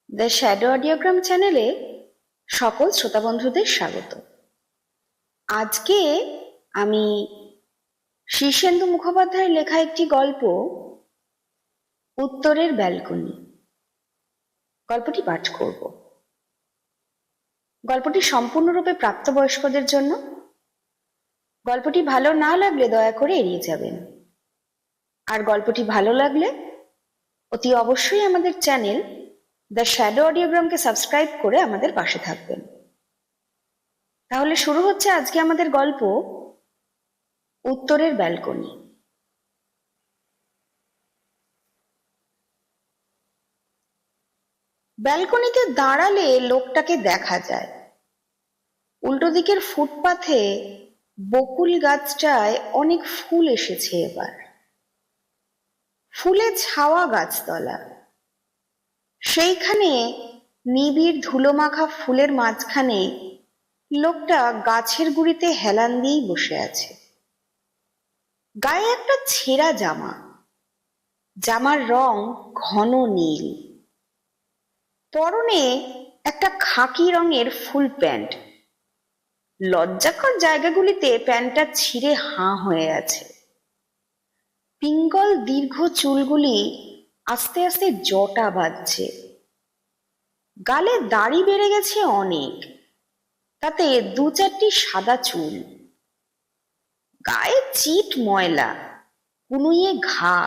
The shadow অডিওগ্রাম চ্যানেলে সকল শ্রোতা বন্ধুদের স্বাগত। আজকে আমি শীর্ষেন্দু মুখোপাধ্যায়ের লেখা একটি গল্প উত্তরের ব্যালকনি গল্পটি পাঠ করব। গল্পটি সম্পূর্ণরূপে প্রাপ্তবয়স্কদের জন্য। গল্পটি ভালো না লাগলে দয়া করে এড়িয়ে যাবেন, আর গল্পটি ভালো লাগলে অতি অবশ্যই আমাদের চ্যানেল দ্য শ্যাডো অডিওগ্রামকে সাবস্ক্রাইব করে আমাদের পাশে থাকবেন। তাহলে শুরু হচ্ছে আজকে আমাদের গল্প উত্তরের ব্যালকনি। ব্যালকনিতে দাঁড়ালে লোকটাকে দেখা যায়। উল্টো দিকের ফুটপাথে বকুল গাছটায় অনেক ফুল এসেছে এবার। ফুলে ছাওয়া গাছতলা, সেইখানে নিবিড় ধুলোমাখা ফুলের মাঝখানে লোকটা গাছের গুঁড়িতে হেলান দিয়েই বসে আছে। গায়ে একটা ছেঁড়া জামা, জামার রং ঘন নীল। পরনে একটা খাকি রঙের ফুল প্যান্ট। লজ্জাকর জায়গাগুলিতে প্যান্টটা ছিঁড়ে হাঁ হয়ে আছে। পিঙ্গল দীর্ঘ চুলগুলি আস্তে আস্তে জটা বাঁধছে। গালে দাড়ি বেড়ে গেছে অনেক, তাতে দু চারটি সাদা চুল। গায়ে চিট ময়লা, কুনুইয়ে ঘা,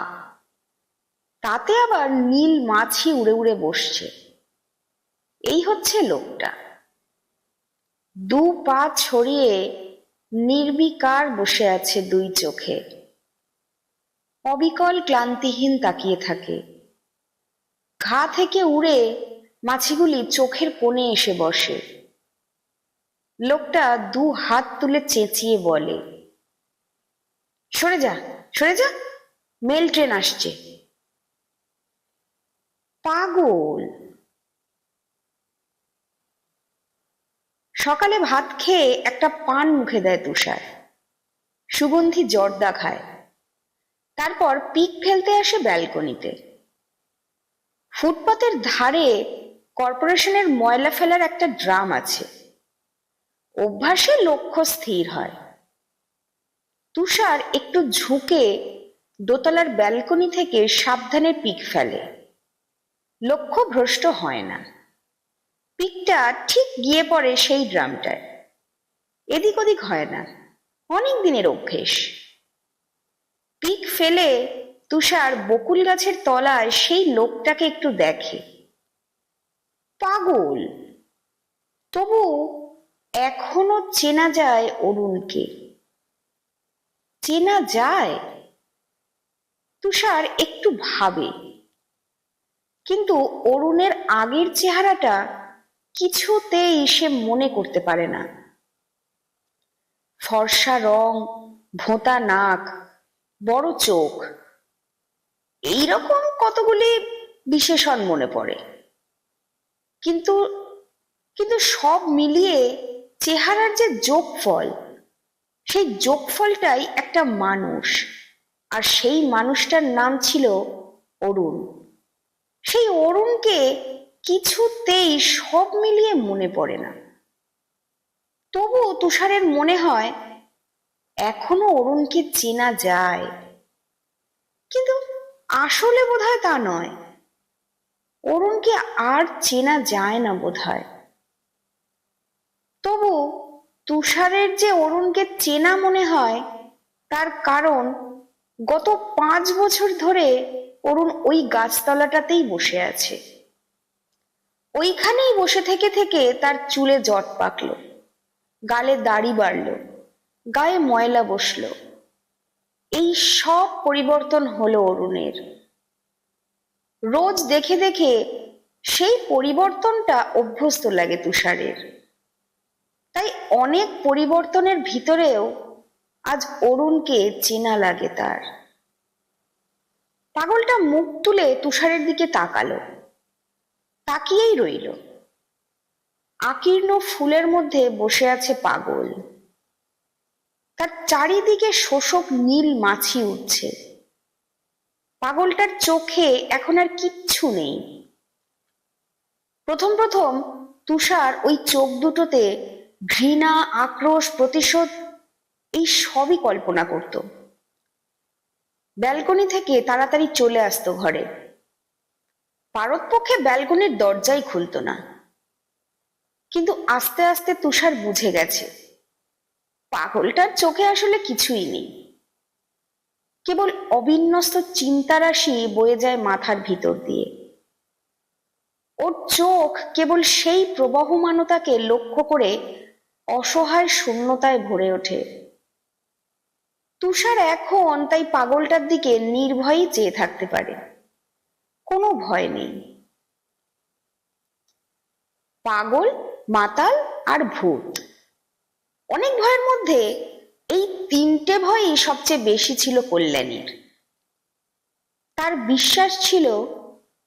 তাতে আবার নীল মাছি উড়ে উড়ে বসছে। এই হচ্ছে লোকটা। দু পা ছড়িয়ে নির্বিকার বসে আছে দুই চোখে। অবিকল ক্লান্তিহীন তাকিয়ে থাকে। ঘা থেকে উড়ে মাছিগুলি চোখের কোণে এসে বসে। লোকটা দু হাত তুলে চেঁচিয়ে বলে, সরে যা, সরে যা, মেল ট্রেন আসছে। পাগল। সকালে ভাত খেয়ে একটা পান মুখে দেয় তুষার। সুগন্ধি জর্দা খায়। তারপর পিক ফেলতে আসে ব্যালকনিতে। ফুটপাতের ধারে কর্পোরেশনের ময়লা ফেলার একটা ড্রাম আছে। অভ্যাসে লক্ষ্য স্থির হয়। তুষার একটু ঝুঁকে দোতলার ব্যালকনি থেকে সাবধানে পিক ফেলে। লক্ষ্য ভ্রষ্ট হয় না। পিকটা ঠিক গিয়ে পড়ে সেই ড্রামটায়। এদিক ওদিক হয় না, অনেক দিনের অভ্যেস। পিক ফেলে তুষার বকুল গাছের তলায় সেই লোকটাকে একটু দেখে। পাগল, তবু এখনো চেনা যায় অরুণকে। চেনা যায়? তুষার একটু ভাবে, কিন্তু অরুণের আগের চেহারাটা কিছুতেই সে মনে করতে পারে না। ফর্সা রং, ভোঁতা নাক, বড় চোখ, এইরকম কতগুলি বিশেষণ মনে পড়ে, কিন্তু কিন্তু সব মিলিয়ে চেহারার যে যোগফল, সেই যোগফলটাই একটা মানুষ। আর সেই মানুষটার নাম ছিল অরুণ। সেই অরুণকে কিছুতেই সব মিলিয়ে মনে পড়ে না। তবুও তুষারের মনে হয় এখনো অরুণকে চেনা যায়, কিন্তু আসলে বোধহয় তা নয়। অরুণকে আর চেনা যায় না বোধহয়। তবু তুষারের যে অরুণকে চেনা মনে হয়, তার কারণ গত 5 বছর ধরে অরুণ ওই গাছতলাটাতেই বসে আছে। ওইখানেই বসে থেকে থেকে তার চুলে জট পাকলো, গালে দাড়ি বাড়লো, গায়ে ময়লা বসলো। এই সব পরিবর্তন হলো অরুণের। রোজ দেখে দেখে সেই পরিবর্তনটা অভ্যস্ত লাগে তুষারের। তাই অনেক পরিবর্তনের ভিতরেও আজ অরুণকে চেনা লাগে তার। পাগলটা মুখ তুলে তুষারের দিকে তাকালো, তাকিয়েই রইল। আকীর্ণ ফুলের মধ্যে বসে আছে পাগল। তার চারিদিকে শোষক নীল মাছি উঠছে। পাগলটার চোখে এখন আর কিচ্ছু নেই। প্রথম প্রথম তুষার ওই চোখ দুটোতে ঘৃণা, আক্রোশ, প্রতিশোধ এই সবই কল্পনা করত। ব্যালকনি থেকে তাড়াতাড়ি চলে আসতো ঘরে। পারতপক্ষে ব্যালকনির দরজাই খুলতো না। কিন্তু আস্তে আস্তে তুষার বুঝে গেছে পাগলটার চোখে আসলে কিছুই নেই, কেবল অবিন্যস্ত চিন্তারাশি বয়ে যায় মাথার ভিতর দিয়ে। ওর চোখ কেবল সেই প্রবহমানতাকে লক্ষ্য করে অসহায় শূন্যতায় ভরে ওঠে। তুষার এখন তাই পাগলটার দিকে নির্ভয়েই চেয়ে থাকতে পারে, কোনো ভয় নেই। পাগল, মাতাল আর ভূত, অনেক ভয়ের মধ্যে এই তিনটে ভয়ই সবচেয়ে বেশি ছিল কল্যাণীর। তার বিশ্বাস ছিল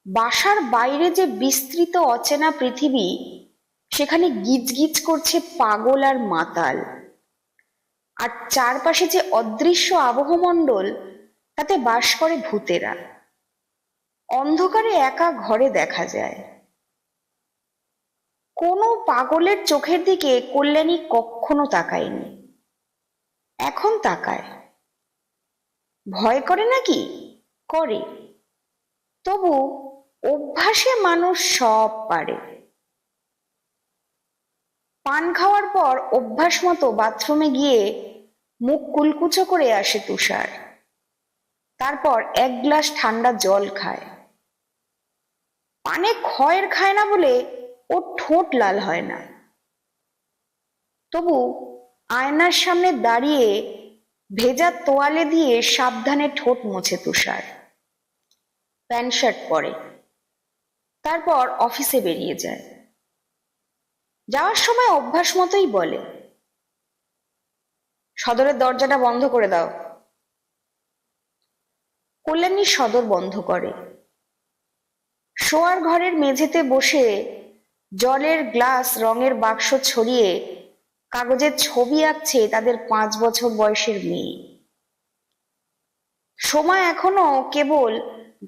বাসার বাইরে যে বিস্তৃত অচেনা পৃথিবী, সেখানে গিজগিজ করছে পাগল আর মাতাল, আর চারপাশে যে অদৃশ্য আবহমণ্ডল, তাতে বাস করে ভূতেরা। অন্ধকারে একা ঘরে দেখা যায়। কোনো পাগলের চোখের দিকে কল্যাণী কখনো তাকায়নি, এখন তাকায়। ভয় করে নাকি? করে, তবু অভ্যাসে মানুষ সব পারে। পান খাওয়ার পর অভ্যাস মতো বাথরুমে গিয়ে মুখ কুলকুচো করে আসে তুষার। তারপর এক গ্লাস ঠান্ডা জল খায়। পানে খয়ের খায় না বলে ওর ঠোঁট লাল হয় না। তবু আয়নার সামনে দাঁড়িয়ে ভেজা তোয়ালে দিয়ে সাবধানে ঠোঁট মোছে তুষার। প্যান্ট শার্ট পরে, তারপর অফিসে বেরিয়ে যায়। যাওয়ার সময় অভ্যাস মতোই বলে, সদরের দরজাটা বন্ধ করে দাও। কল্যাণী সদর বন্ধ করে। শোয়ার ঘরের মেঝেতে বসে জলের গ্লাস, রঙের বাক্স ছড়িয়ে কাগজের ছবি আঁকছে তাদের 5 বছর বয়সের মেয়ে। সময় এখনো কেবল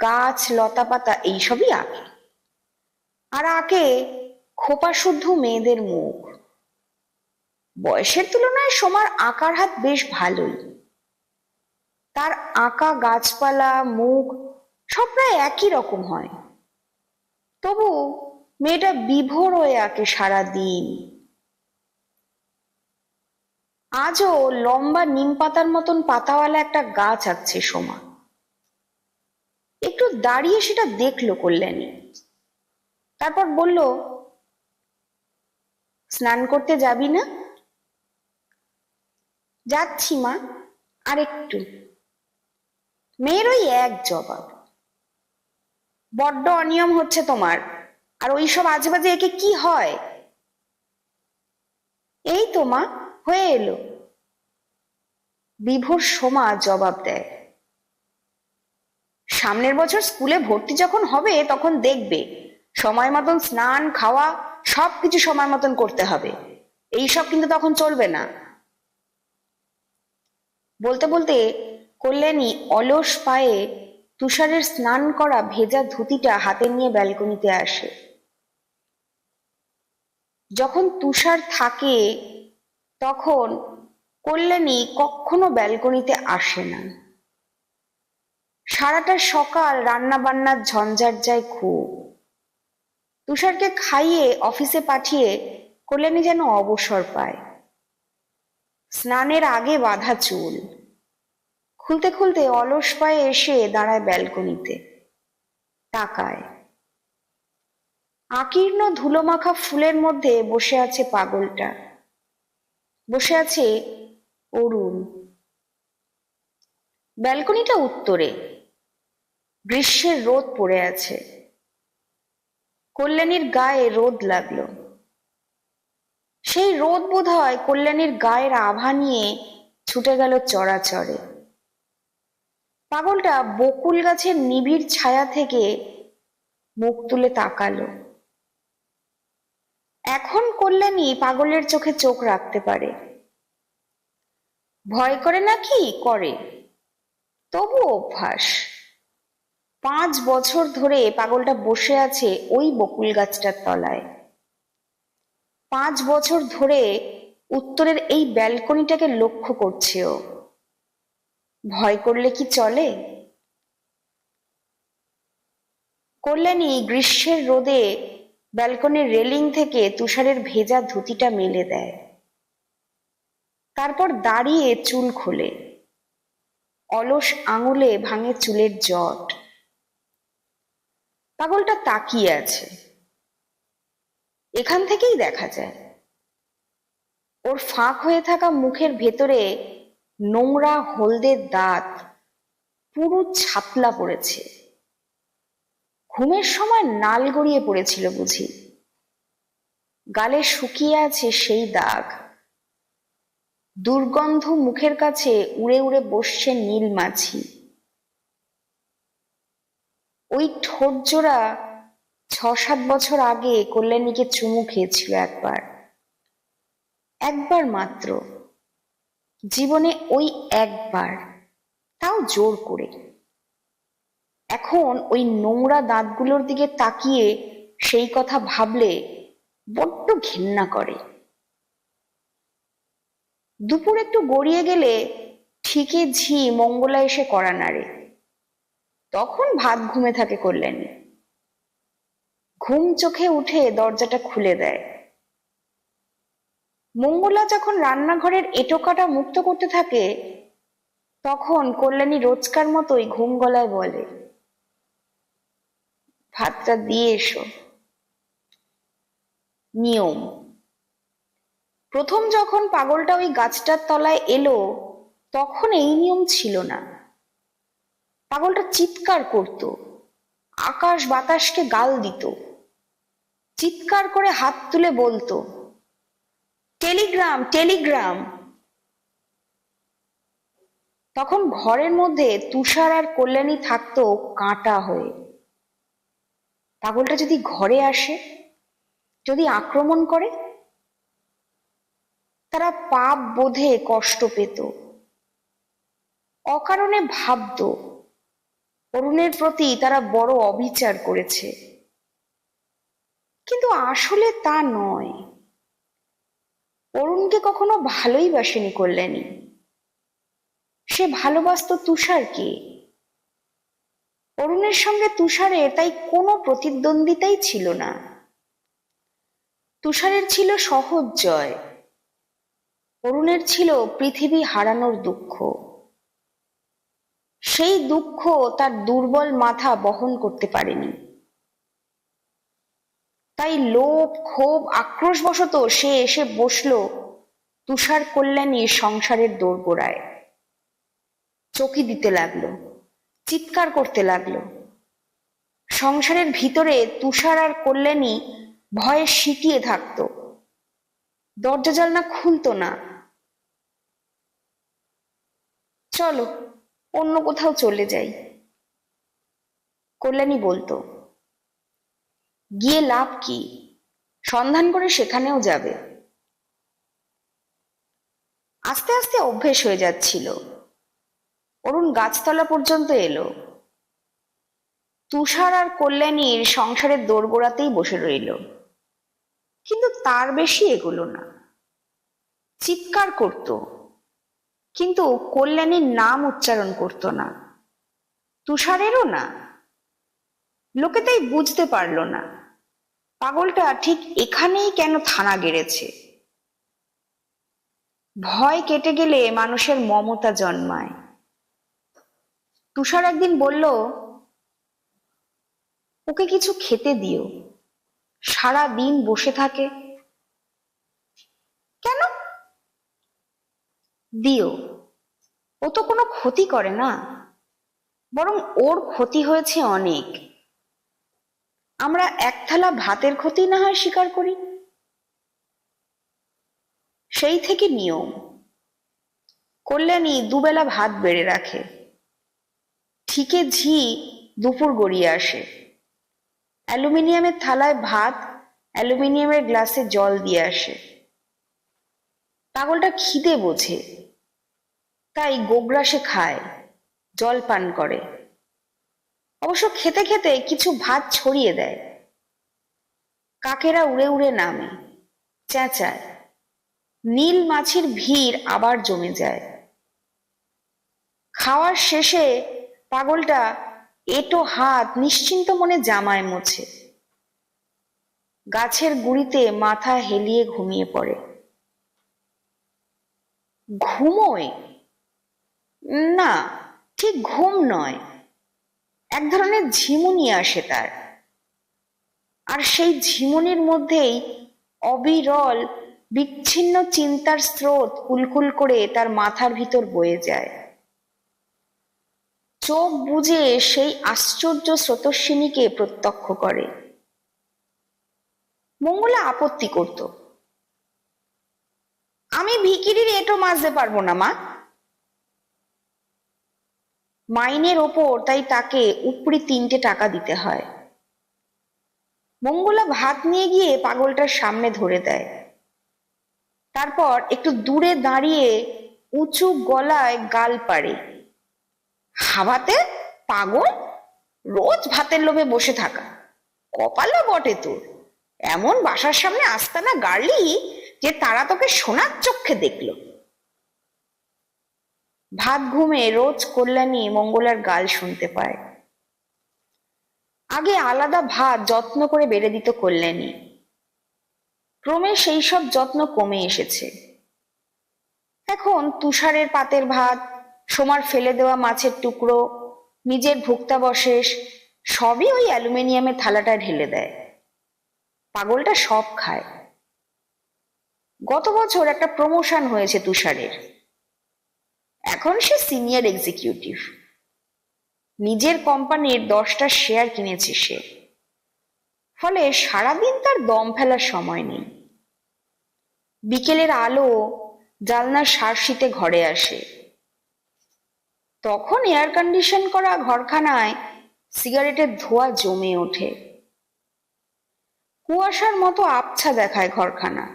গাছ, লতা পাতা এইসবই আঁকে, আর আঁকে খোপা শুদ্ধ মেয়েদের মুখ। বয়সের তুলনায় সোমার আঁকার হাত বেশ ভালোই। তার আঁকা গাছপালা, মুখ সব প্রায় একই রকম হয়, তবু মেয়েটা বিভোর হয়ে আঁকে সারা দিন। আজও লম্বা নিম পাতার মতন পাতাওয়ালা একটা গাছ আঁকছে সোমা। একটু দাঁড়িয়ে সেটা দেখলো কল্যাণী, তারপর বলল, স্নান করতে যাবি না? যাচ্ছি মা, আর একটু। মেয়ের ওই এক জবাব, বড্ড অনিয়ম হচ্ছে তোমার, আর ওইসব আজেবাজে একে কি হয়? এই তো মা, হয়ে এলো। বিভোর সোমা জবাব দেয়, সামনের বছর স্কুলে ভর্তি যখন হবে তখন দেখবে সময় মতন স্নান, খাওয়া সবকিছু সময় মতন করতে হবে। এইসব কিন্তু তখন চলবে না। বলতে বলতে কল্যাণী অলস পায়ে তুষারের স্নান করা ভেজা ধুতিটা হাতে নিয়ে ব্যালকনিতে আসে। যখন তুষার থাকে তখন কল্যাণী কখনো ব্যালকনিতে আসে না। সারাটা সকাল রান্না বান্নার ঝঞ্ঝাট যায় খুব। তুষারকে খাইয়ে অফিসে পাঠিয়ে কল্যাণী যেন অবসর পায়। স্নানের আগে বাঁধা চুল খুলতে খুলতে অলস পায়ে এসে দাঁড়ায় ব্যালকনিতে, তাকায়। আকীর্ণ ধুলোমাখা ফুলের মধ্যে বসে আছে পাগলটা, বসে আছে অরুণ। ব্যালকনিটা উত্তরে, গ্রীষ্মের রোদ পড়ে আছে। কল্যাণীর গায়ে রোদ লাগলো। সেই রোদ বোধহয় কল্যাণীর গায়ের আভা নিয়ে ছুটে গেল চরাচরে। পাগলটা বকুল গাছের নিবিড় ছায়া থেকে মুখ তুলে তাকালো। এখন কল্যাণী পাগলের চোখে চোখ রাখতে পারে। ভয় করে নাকি? করে, তবু অভ্যাস। 5 বছর ধরে পাগলটা বসে আছে ওই বকুল গাছটার তলায়। 5 বছর ধরে উত্তরের এই ব্যালকনিটাকে লক্ষ্য করছে ও। ভয় করলে কি চলে? কল্যাণী গ্রীষ্মের রোদে ব্যালকনির রেলিং থেকে তুষারের ভেজা ধুতিটা মেলে দেয়, তারপর দাঁড়িয়ে চুল খোলে। অলস আঙুলে ভাঙে চুলের জট। পাগলটা তাকিয়ে আছে, এখান থেকেই দেখা যায়। ওর ফাঁক হয়ে থাকা মুখের ভেতরে নোংরা হলদে দাঁত পুরো ছাতলা পড়েছে। ঘুমের সময় নাল গড়িয়ে পড়েছিল বুঝি। গালে শুকিয়ে আছে সেই দাগ। দুর্গন্ধ মুখের কাছে উড়ে উড়ে বসছে নীল মাছি। ওই ঠোঁট জোড়া 6-7 বছর আগে কল্যাণীকে চুমু খেয়েছিল একবার। একবার মাত্র জীবনে, ওই একবার, তাও জোর করে। এখন ওই নোংরা দাঁতগুলোর দিকে তাকিয়ে সেই কথা ভাবলে বড্ড ঘেন্না করে। দুপুর একটু গড়িয়ে গেলে ঠিকে ঝি মঙ্গলা এসে কড়া নাড়ে। তখন ভাত ঘুমে থাকে কল্যাণী। ঘুম চোখে উঠে দরজাটা খুলে দেয়। মঙ্গলা যখন রান্নাঘরের এঁটোকাটা মুক্ত করতে থাকে, তখন কল্যাণী রোজকার মতোই ঘুম গলায় বলে, ভাতটা দিয়ে এসো। নিয়ম। প্রথম যখন পাগলটা ওই গাছটার তলায় এলো, তখন এই নিয়ম ছিল না। পাগলটা চিৎকার করত, আকাশ বাতাসকে গাল দিত, চিৎকার করে হাত তুলে বলতো, টেলিগ্রাম টেলিগ্রাম। তখন ঘরের মধ্যে তুষার আর কল্যাণী থাকতো কাঁটা হয়ে। পাগলটা যদি ঘরে আসে, যদি আক্রমণ করে, তারা পাপ বোধে কষ্ট পেত। অকারণে ভাবত অরুণের প্রতি তারা বড় অবিচার করেছে। কিন্তু আসলে তা নয়। অরুণকে কখনো ভালোই বাসেনি কল্যাণী। সে ভালোবাসত তুষারকে। অরুণের সঙ্গে তুষারের তাই কোনো প্রতিদ্বন্দ্বিতাই ছিল না। তুষারের ছিল সহজ জয়, অরুণের ছিল পৃথিবী হারানোর দুঃখ। সেই দুঃখ তার দুর্বল মাথা বহন করতে পারেনি। তাই লোভ, ক্ষোভ, আক্রোশবশত সে এসে বসলো তুষার কল্যাণীর সংসারের দোরগোড়ায়। চকি দিতে লাগলো, চিৎকার করতে লাগলো। সংসারের ভিতরে তুষার আর কল্যাণী ভয়ে সিটিয়ে থাকতো। দরজা জানলা খুলতো না। চলো অন্য কোথাও চলে যাই, কল্যাণী বলতো। গিয়ে লাভ কি? সন্ধান করে সেখানেও যাবে। আস্তে আস্তে অভ্যেস হয়ে যাচ্ছিল। অরুণ গাছতলা পর্যন্ত এলো। তুষার আর কল্যাণীর সংসারের দোরগোড়াতেই বসে রইল, কিন্তু তার বেশি এগোলো না। চিৎকার করত, কিন্তু কল্যাণীর নাম উচ্চারণ করত না, তুষারেরও না। লোকে তাই বুঝতে পারল না পাগলটা ঠিক এখানেই কেন থানা গেড়েছে। ভয় কেটে গেলে মানুষের মমতা জন্মায়। তুষার একদিন বলল, ওকে কিছু খেতে দিও, সারা দিন বসে থাকে। কেন? দিও, ও তো কোনো ক্ষতি করে না, বরং ওর ক্ষতি হয়েছে অনেক। আমরা এক থালা ভাতের ক্ষতি না হয় স্বীকার করি। সেই থেকে নিয়ম, কল্যাণী দুবেলা ভাত বেড়ে রাখে। ঠিকে ঝি দুপুর গড়িয়ে আসে। অ্যালুমিনিয়ামের থালায় ভাত, অ্যালুমিনিয়ামের গ্লাসে জল দিয়ে আসে। পাগলটা খিদে বোঝে, তাই গোগ্রাসে খায়, জল পান করে। অবশ্য খেতে খেতে কিছু ভাত ছড়িয়ে দেয়। কাকেরা উড়ে উড়ে নামে, চেঁচায়। নীল মাছির ভিড় আবার জমে যায়। খাওয়ার শেষে পাগলটা এঁটো হাত নিশ্চিন্ত মনে জামায় মোছে। গাছের গুঁড়িতে মাথা হেলিয়ে ঘুমিয়ে পড়ে। ঘুমোয় না, ঠিক ঘুম নয়, এক ধরনের ঝিমুনি আসে তার। আর সেই ঝিমুনির মধ্যেই অবিরল বিচ্ছিন্ন চিন্তার স্রোত কুলকুল করে তার মাথার ভিতর বয়ে যায়। চোখ বুজে সেই আশ্চর্য স্রোতস্বিনীকে প্রত্যক্ষ করে। মঙ্গলা আপত্তি করত, আমি ভিখিরির এঁটো মাজতে পারবো না মা। মাইনের ওপর তাই তাকে উপরি 3টে টাকা দিতে হয়। মঙ্গলা ভাত নিয়ে গিয়ে পাগলটার সামনে ধরে দেয়। তারপর একটু দূরে দাঁড়িয়ে উঁচু গলায় গাল পাড়ে, হাবাতে পাগল, রোজ ভাতের লোভে বসে থাকা, কপালও বটে তোর, এমন বাসার সামনে আস্তানা গাড়লি যে তারা তোকে সোনার চক্ষে দেখল। ভাত ঘুমে রোজ কল্যাণী মঙ্গলার গাল শুনতে পায়। আগে আলাদা ভাত যত্ন করে বেড়ে দিত কল্যাণী, ক্রমে সেই সব যত্ন কমে এসেছে। এখন তুষারের পাতের ভাত, সোমার ফেলে দেওয়া মাছের টুকরো, নিজের ভুক্তাবশেষ সবই ওই অ্যালুমিনিয়ামের থালাটায় ঢেলে দেয়। পাগলটা সব খায়। গত বছর একটা প্রমোশন হয়েছে তুষারের, এখন সে সিনিয়র এক্সিকিউটিভ। নিজের কোম্পানির 10টা শেয়ার কিনেছে সে, ফলে সারাদিন তার দম ফেলার সময় নেই। বিকেলের আলো জানলার শার্সিতে ঘরে আসে। তখন এয়ার কন্ডিশন করা ঘরখানায় সিগারেটের ধোঁয়া জমে ওঠে। কুয়াশার মতো আবছা দেখায় ঘরখানা।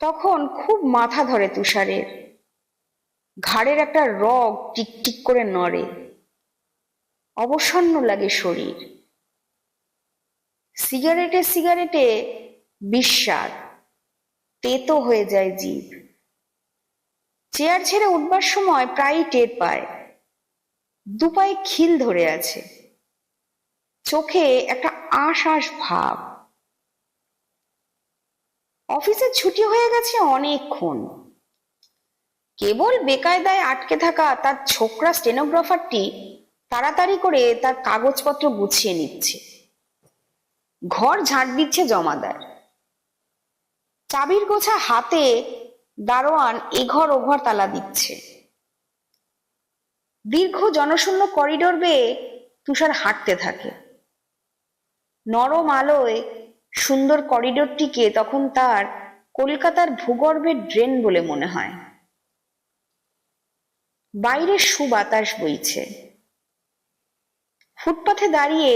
তখন খুব মাথা ধরে তুষারের, ঘাড়ের একটা রগ টিকটিক করে নড়ে, অবসন্ন লাগে শরীর। সিগারেটে সিগারেটে বিস্বাদ, তেতো হয়ে যায় জিভ। চেয়ার ছেড়ে উঠবার সময় প্রায়ই টের পায় দুপায়ে খিল ধরে আছে, চোখে একটা আশ আশ ভাব। অফিসে ছুটি হয়ে গেছে অনেকক্ষণ। কেবল বেকায়দায় আটকে থাকা তার ছোকরা স্টেনোগ্রাফারটি তাড়াতাড়ি করে তার কাগজপত্র গুছিয়ে নিচ্ছে। ঘর ঝাঁট দিচ্ছে জমাদার। চাবির গোছা হাতে দারোয়ান এঘর ওঘর তালা দিচ্ছে। দীর্ঘ জনশূন্য করিডোর বেয়ে তুষার হাঁটতে থাকে। নরম আলোয় সুন্দর করিডোরটিকে তখন তার কলকাতার ভূগর্ভের ড্রেন বলে মনে হয়। বাইরে সুবাতাস বইছে। ফুটপাথে দাঁড়িয়ে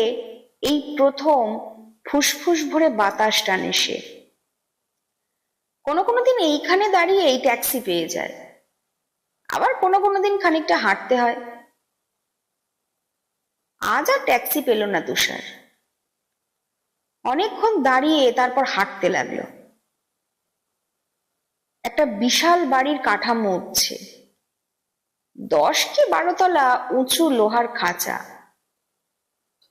এই প্রথম ফুসফুস ভরে বাতাস টানে সে। কোনো কোনো দিন এইখানে দাঁড়িয়ে এই ট্যাক্সি পেয়ে যায়, আবার কোনো কোনো দিন খানিকটা হাঁটতে হয়। আজ আর ট্যাক্সি পেল না তুষার। অনেকক্ষণ দাঁড়িয়ে তারপর হাঁটতে লাগলো। একটা বিশাল বাড়ির কাঠামো উঠছে, 10 কি 12 তলা উঁচু লোহার খাঁচা।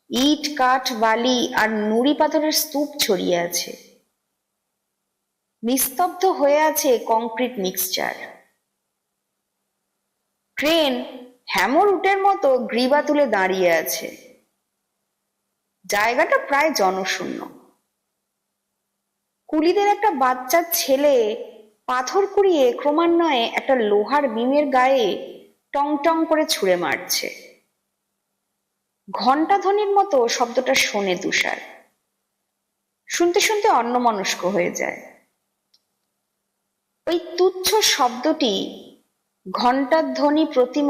ইট কাঠ বালি আর নুড়ি পাথরের স্তূপ ছড়িয়ে আছে। নিস্তব্ধ হয়ে আছে কংক্রিট মিক্সচার। ক্রেন হ্যামর উটের মতো গ্রীবা তুলে দাঁড়িয়ে আছে। জায়গাটা প্রায় জনশূন্য। কুলিদের একটা বাচ্চা ছেলে পাথর কুড়িয়ে ক্রমান্বয়ে একটা লোহার বিমের গায়ে টং টং করে ছুঁড়ে মারছে। ঘণ্টা ধ্বনির মতো শব্দটা শোনে তুষার। শুনতে শুনতে অন্যমনস্ক হয়ে যায়। ওই তুচ্ছ শব্দটি ঘণ্টার ধ্বনি প্রতিম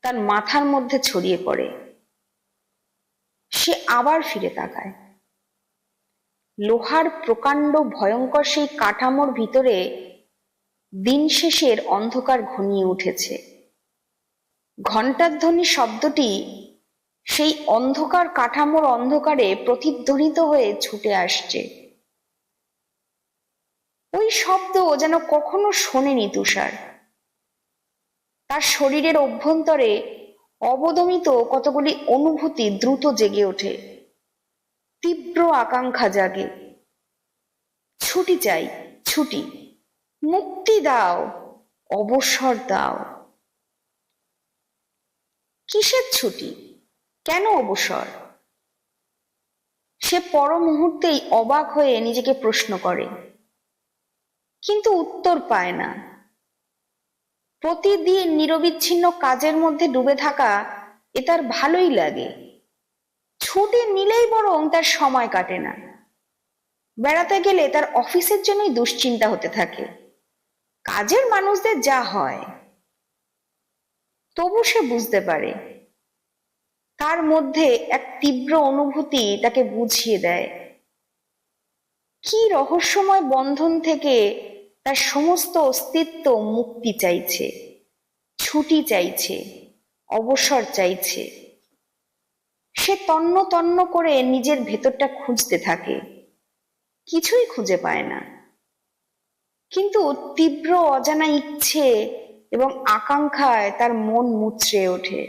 তার মাথার মধ্যে ছড়িয়ে পড়ে। সে আবার ফিরে তাকায়। লোহার প্রকাণ্ড ভয়ঙ্কর সেই কাঠামোর ভিতরে দিন শেষের অন্ধকার ঘনিয়ে উঠেছে। ঘণ্টার ধ্বনি শব্দটি সেই অন্ধকার কাঠামোর অন্ধকারে প্রতিধ্বনিত হয়ে ছুটে আসছে। ওই শব্দ যেন কখনো শোনেনি তুষার। তার শরীরের অভ্যন্তরে অবদমিত কতগুলি অনুভূতি দ্রুত জেগে ওঠে। তীব্র আকাঙ্ক্ষা জাগে। ছুটি চাই, ছুটি, মুক্তি দাও, অবসর দাও। কিসের ছুটি? কেন অবসর? সে পর মুহূর্তেই অবাক হয়ে নিজেকে প্রশ্ন করে, কিন্তু উত্তর পায় না। প্রতিদিন নিরবিচ্ছিন্ন কাজের মধ্যে ডুবে থাকা এ তার ভালোই লাগে। ছুটি নিলেই বরং তার সময় কাটে না। বেড়াতে গেলে তার অফিসের জন্যই দুশ্চিন্তা হতে থাকে, কাজের মানুষদের যা হয়। তবু সে বুঝতে পারে, তার মধ্যে এক তীব্র অনুভূতি তাকে বুঝিয়ে দেয় কি রহস্যময় বন্ধন থেকে তার সমস্ত অস্তিত্ব মুক্তি চাইছে, ছুটি চাইছে, অবসর চাইছে। সে তন্ন তন্ন করে নিজের ভেতরটা খুঁজতে থাকে, কিছুই খুঁজে পায় না। কিন্তু তীব্র অজানা ইচ্ছে এবং আকাঙ্ক্ষায় তার মন মুচড়ে ওঠে।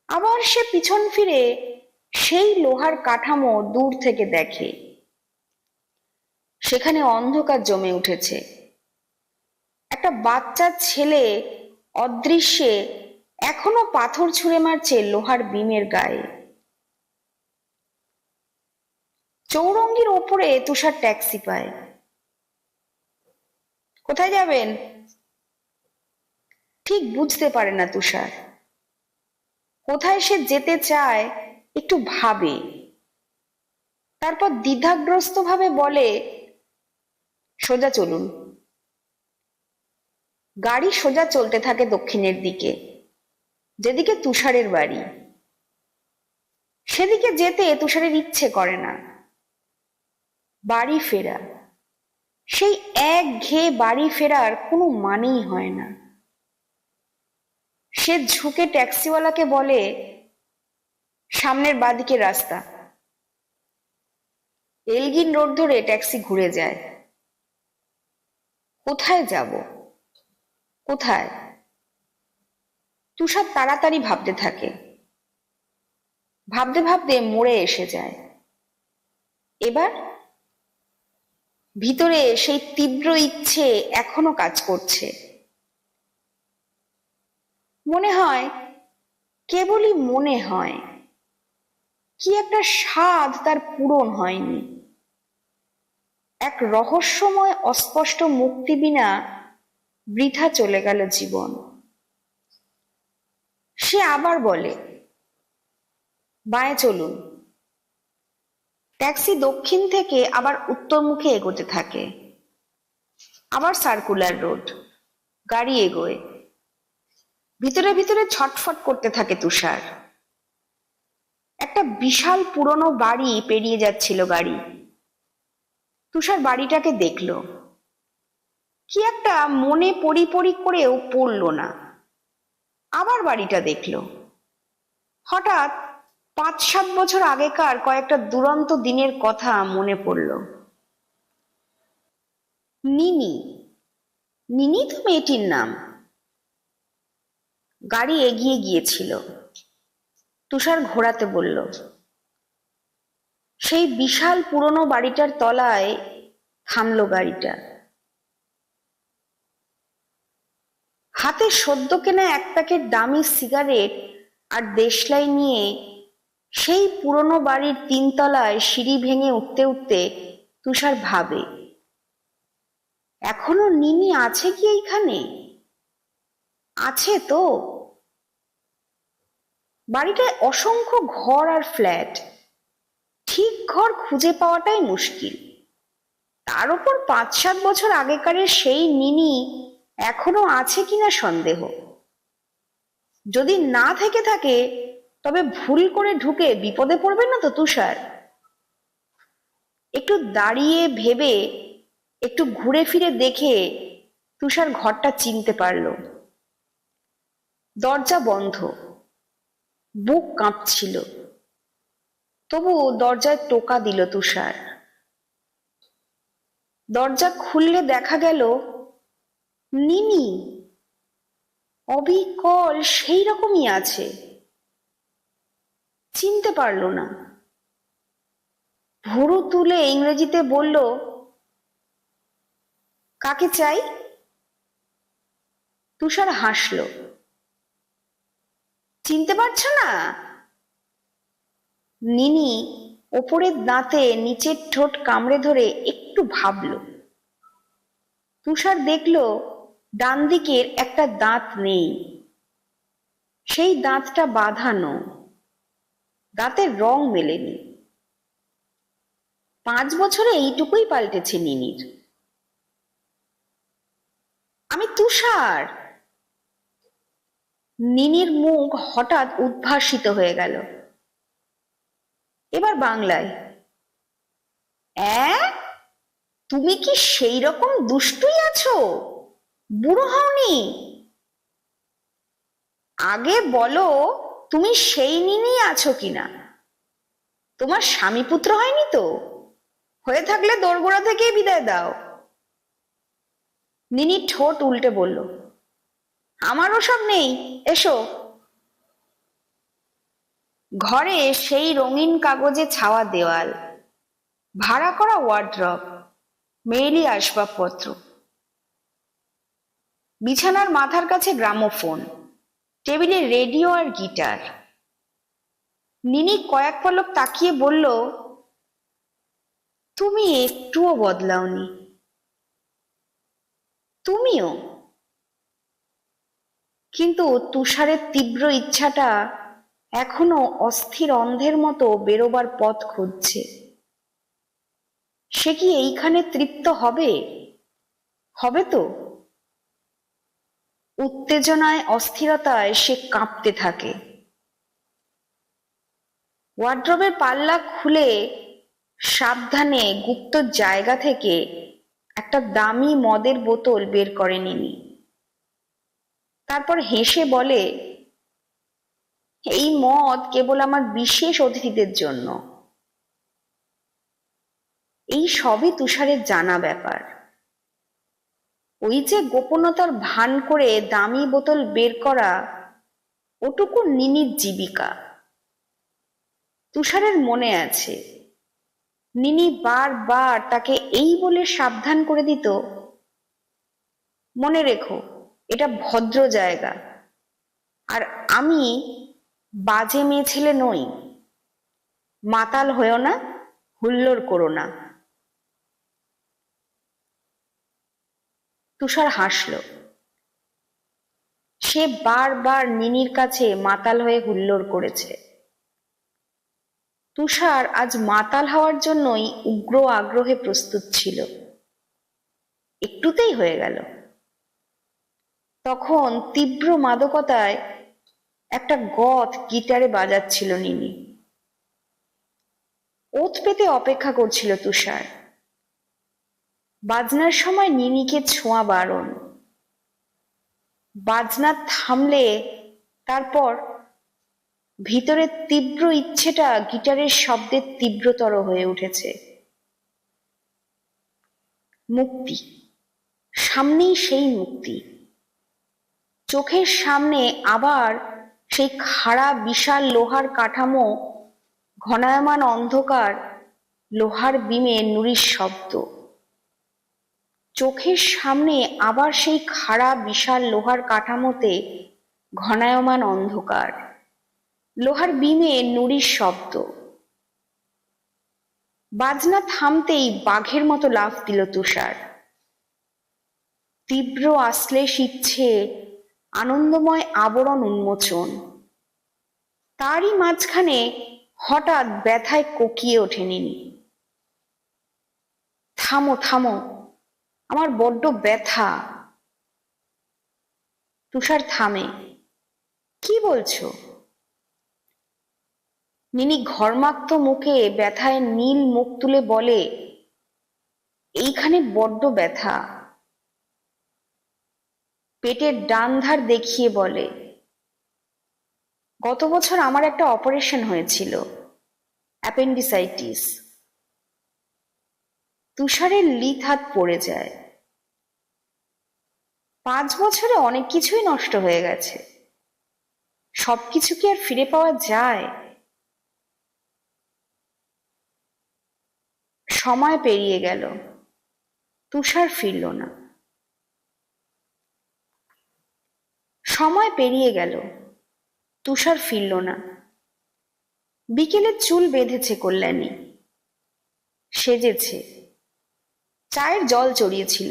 আবার সে পিছন ফিরে সেই লোহার কাঠামো দূর থেকে দেখে। সেখানে অন্ধকার জমে উঠেছে। একটা বাচ্চা ছেলে অদৃশ্যে এখনো পাথর ছুঁড়ে মারছে লোহার বিমের গায়ে। চৌরঙ্গির ওপরে তুষার ট্যাক্সি পায়। কোথায় যাবেন ঠিক বুঝতে পারে না তুষার। কোথায় সে যেতে চায় একটু ভাবে, তারপর দ্বিধাগ্রস্ত ভাবে বলে, সোজা চলুন। গাড়ি সোজা চলতে থাকে দক্ষিণের দিকে, যেদিকে তুষারের বাড়ি। সেদিকে যেতে তুষারের ইচ্ছে করে না। বাড়ি ফেরা, সেই একঘেয়ে বাড়ি ফেরার কোনো মানেই হয় না। সে ঝুঁকে ট্যাক্সিওয়ালাকে বলে, সামনের বাঁদিকে রাস্তা। এলগিন রোড ধরে ট্যাক্সি ঘুরে যায়। কোথায় যাব, কোথায়? তুষার তাড়াতাড়ি ভাবতে থাকে। ভাবতে ভাবতে মোড়ে এসে যায়। এবার ভিতরে সেই তীব্র ইচ্ছে এখনো কাজ করছে। মনে হয়, কেবলই মনে হয়, কি একটা স্বাদ তার পূরণ হয়নি। এক রহস্যময় অস্পষ্ট মুক্তি বিনা বৃথা চলে গেল জীবন। সে আবার বলে, বাঁয়ে চলুন। ট্যাক্সি দক্ষিণ থেকে আবার উত্তরমুখে এগোতে থাকে। আবার সার্কুলার রোড, গাড়ি এগোয়। ভিতরে ভিতরে ছটফট করতে থাকে তুষার। একটা বিশাল পুরনো বাড়ি পেরিয়ে যাচ্ছিল গাড়ি। তুষার বাড়িটাকে দেখল। কি একটা মনে পড়ি পড়ি করেও পড়ল না। আবার বাড়িটা দেখল। হঠাৎ ৫-৭ বছর আগেকার কয়েকটা দুরন্ত দিনের কথা মনে পড়ল। নিনি, নিনি তো মেয়েটির নাম। গাড়ি এগিয়ে গিয়েছিল। তুষার ঘোরাতে বলল। সেই বিশাল পুরনো বাড়িটার তলায় থামলো গাড়িটা। হাতে সদ্য কেনা এক প্যাকেট দামি সিগারেট আর দেশলাই নিয়ে সেই পুরনো বাড়ির ৩ তলায় সিঁড়ি ভেঙে উঠতে উঠতে তুষার ভাবে, এখনো নিনি আছে কি এইখানে? আছে তো। বাড়িটায় অসংখ্য ঘর আর ফ্ল্যাট। ঠিক ঘর খুঁজে পাওয়াটাই মুশকিল। তার উপর ৫-৭ বছর আগেকারের সেই নিনি এখনো আছে কিনা সন্দেহ। যদি না থেকে থাকে তবে ভুল করে ঢুকে বিপদে পড়বে না তো তুষার? একটু দাঁড়িয়ে ভেবে, একটু ঘুরে ফিরে দেখে তুষার ঘরটা চিনতে পারল। দরজা বন্ধ। বুক কাঁপছিল, তবু দরজায় টোকা দিল তুষার। দরজা খুললে দেখা গেল নিনি অবিকল সেই রকমই আছে, চিনতে পারল না। ভুরু তুলে ইংরেজিতে বলল, কাকে চাই? তুষার হাসল। চিনতে পারছো না? নিনি ওপরের দাঁতে নিচের ঠোঁট কামড়ে ধরে একটু ভাবল। তুষার দেখল ডান দিকের একটা দাঁত নেই, সেই দাঁতটা বাঁধানো, দাঁতের রং মেলেনি। 5 বছরে এইটুকুই পাল্টেছে নিনির। আমি তুষার। নিনির মুখ হঠাৎ উদ্ভাসিত হয়ে গেল। এবার বাংলায়, তুমি কি সেই রকম দুষ্টুই আছো? বুড়ো হওনি? আগে বলো তুমি সেই নিনি আছো কিনা। তোমার স্বামী পুত্র হয়নি তো? হয়ে থাকলে দোরগোড়া থেকেই বিদায় দাও। নিনি ঠোঁট উল্টে বলল, আমার ওসব নেই, এসো। ঘরে সেই রঙিন কাগজে ছাওয়া দেওয়াল, ভাড়া করা ওয়ার্ড্রব, মেয়েলি আসবাবপত্র, বিছানার মাথার কাছে গ্রামোফোন, টেবিলে রেডিও আর গিটার। নিনি কয়েক পলক তাকিয়ে বলল, তুমি একটুও বদলাওনি। তুমিও। কিন্তু তুষারের তীব্র ইচ্ছাটা এখনো অস্থির অন্ধের মতো বেরোবার পথ খুঁজছে। সে কি এইখানে তৃপ্ত হবে? হবে তো? উত্তেজনায় অস্থিরতায় সে কাঁপতে থাকে। ওয়ার্ড্রবের পাল্লা খুলে সাবধানে গুপ্ত জায়গা থেকে একটা দামি মদের বোতল বের করে নিনি। তারপর হেসে বলে, এই মদ কেবল আমার বিশেষ অতিথিদের জন্য। এই সবই তুষারের জানা ব্যাপার। ওই যে গোপনতার ভান করে দামি বোতল বের করা, ওটুকু নিনির জীবিকা। তুষারের মনে আছে, নিনি বারবার তাকে এই বলে সাবধান করে দিত, মনে রেখো এটা ভদ্র জায়গা, আর আমি বাজে মেয়ে ছেলে নই। মাতাল হয়েও না, হুল্লোড় করো না। তুষার হাসল। সে বারবার নিনির কাছে মাতাল হয়ে হুল্লোড় করেছে। তুষার আজ মাতাল হওয়ার জন্যই উগ্র আগ্রহে প্রস্তুত ছিল। একটুতেই হয়ে গেল। তখন তীব্র মাদকতায় একটা গত গিটারে বাজাচ্ছিল নিনি। ওত পেতে অপেক্ষা করছিল তুষার। বাজনার সময় নিনিকে ছোঁয়া বারণ। বাজনা থামলে তারপর ভিতরের তীব্র ইচ্ছেটা গিটারের শব্দের তীব্রতর হয়ে উঠেছে। মুক্তি, সামনেই সেই মুক্তি। চোখের সামনে আবার সেই খাড়া বিশাল লোহার কাঠামো, ঘনায়মান অন্ধকার, লোহার বিমে নুড়ির শব্দ। চোখের সামনে আবার সেই খাড়া বিশাল লোহার কাঠামোতে ঘনায়মান অন্ধকার, লোহার বিমে নুড়ির শব্দ। বাজনা থামতেই বাঘের মতো লাফ দিল তুষার। তীব্র আশ্লেষ ইচ্ছে, আনন্দময় আবরণ উন্মোচন। তারই মাঝখানে হঠাৎ ব্যথায় কোকিয়ে ওঠে নিনি। থামো থামো, আমার বড্ড ব্যথা। তুষার থামে। কি বলছো? নিনি ঘর্মাক্ত মুখে ব্যথায় নীল মুখ তুলে বলে, এইখানে বড্ড ব্যথা। পেটের ডান ধার দেখিয়ে বলে, গত বছর আমার একটা অপারেশন হয়েছিল, অ্যাপেন্ডিসাইটিস। তুষারের লিথ হাত পড়ে যায়। 5 বছরে অনেক কিছুই নষ্ট হয়ে গেছে। সবকিছু কি আর ফিরে পাওয়া যায়? সময় পেরিয়ে গেল, তুষার ফিরল না। সময় পেরিয়ে গেল, তুষার ফিরল না। বিকেলে চুল বেঁধেছে কল্যাণী, সেজেছে, চায়ের জল চড়িয়েছিল,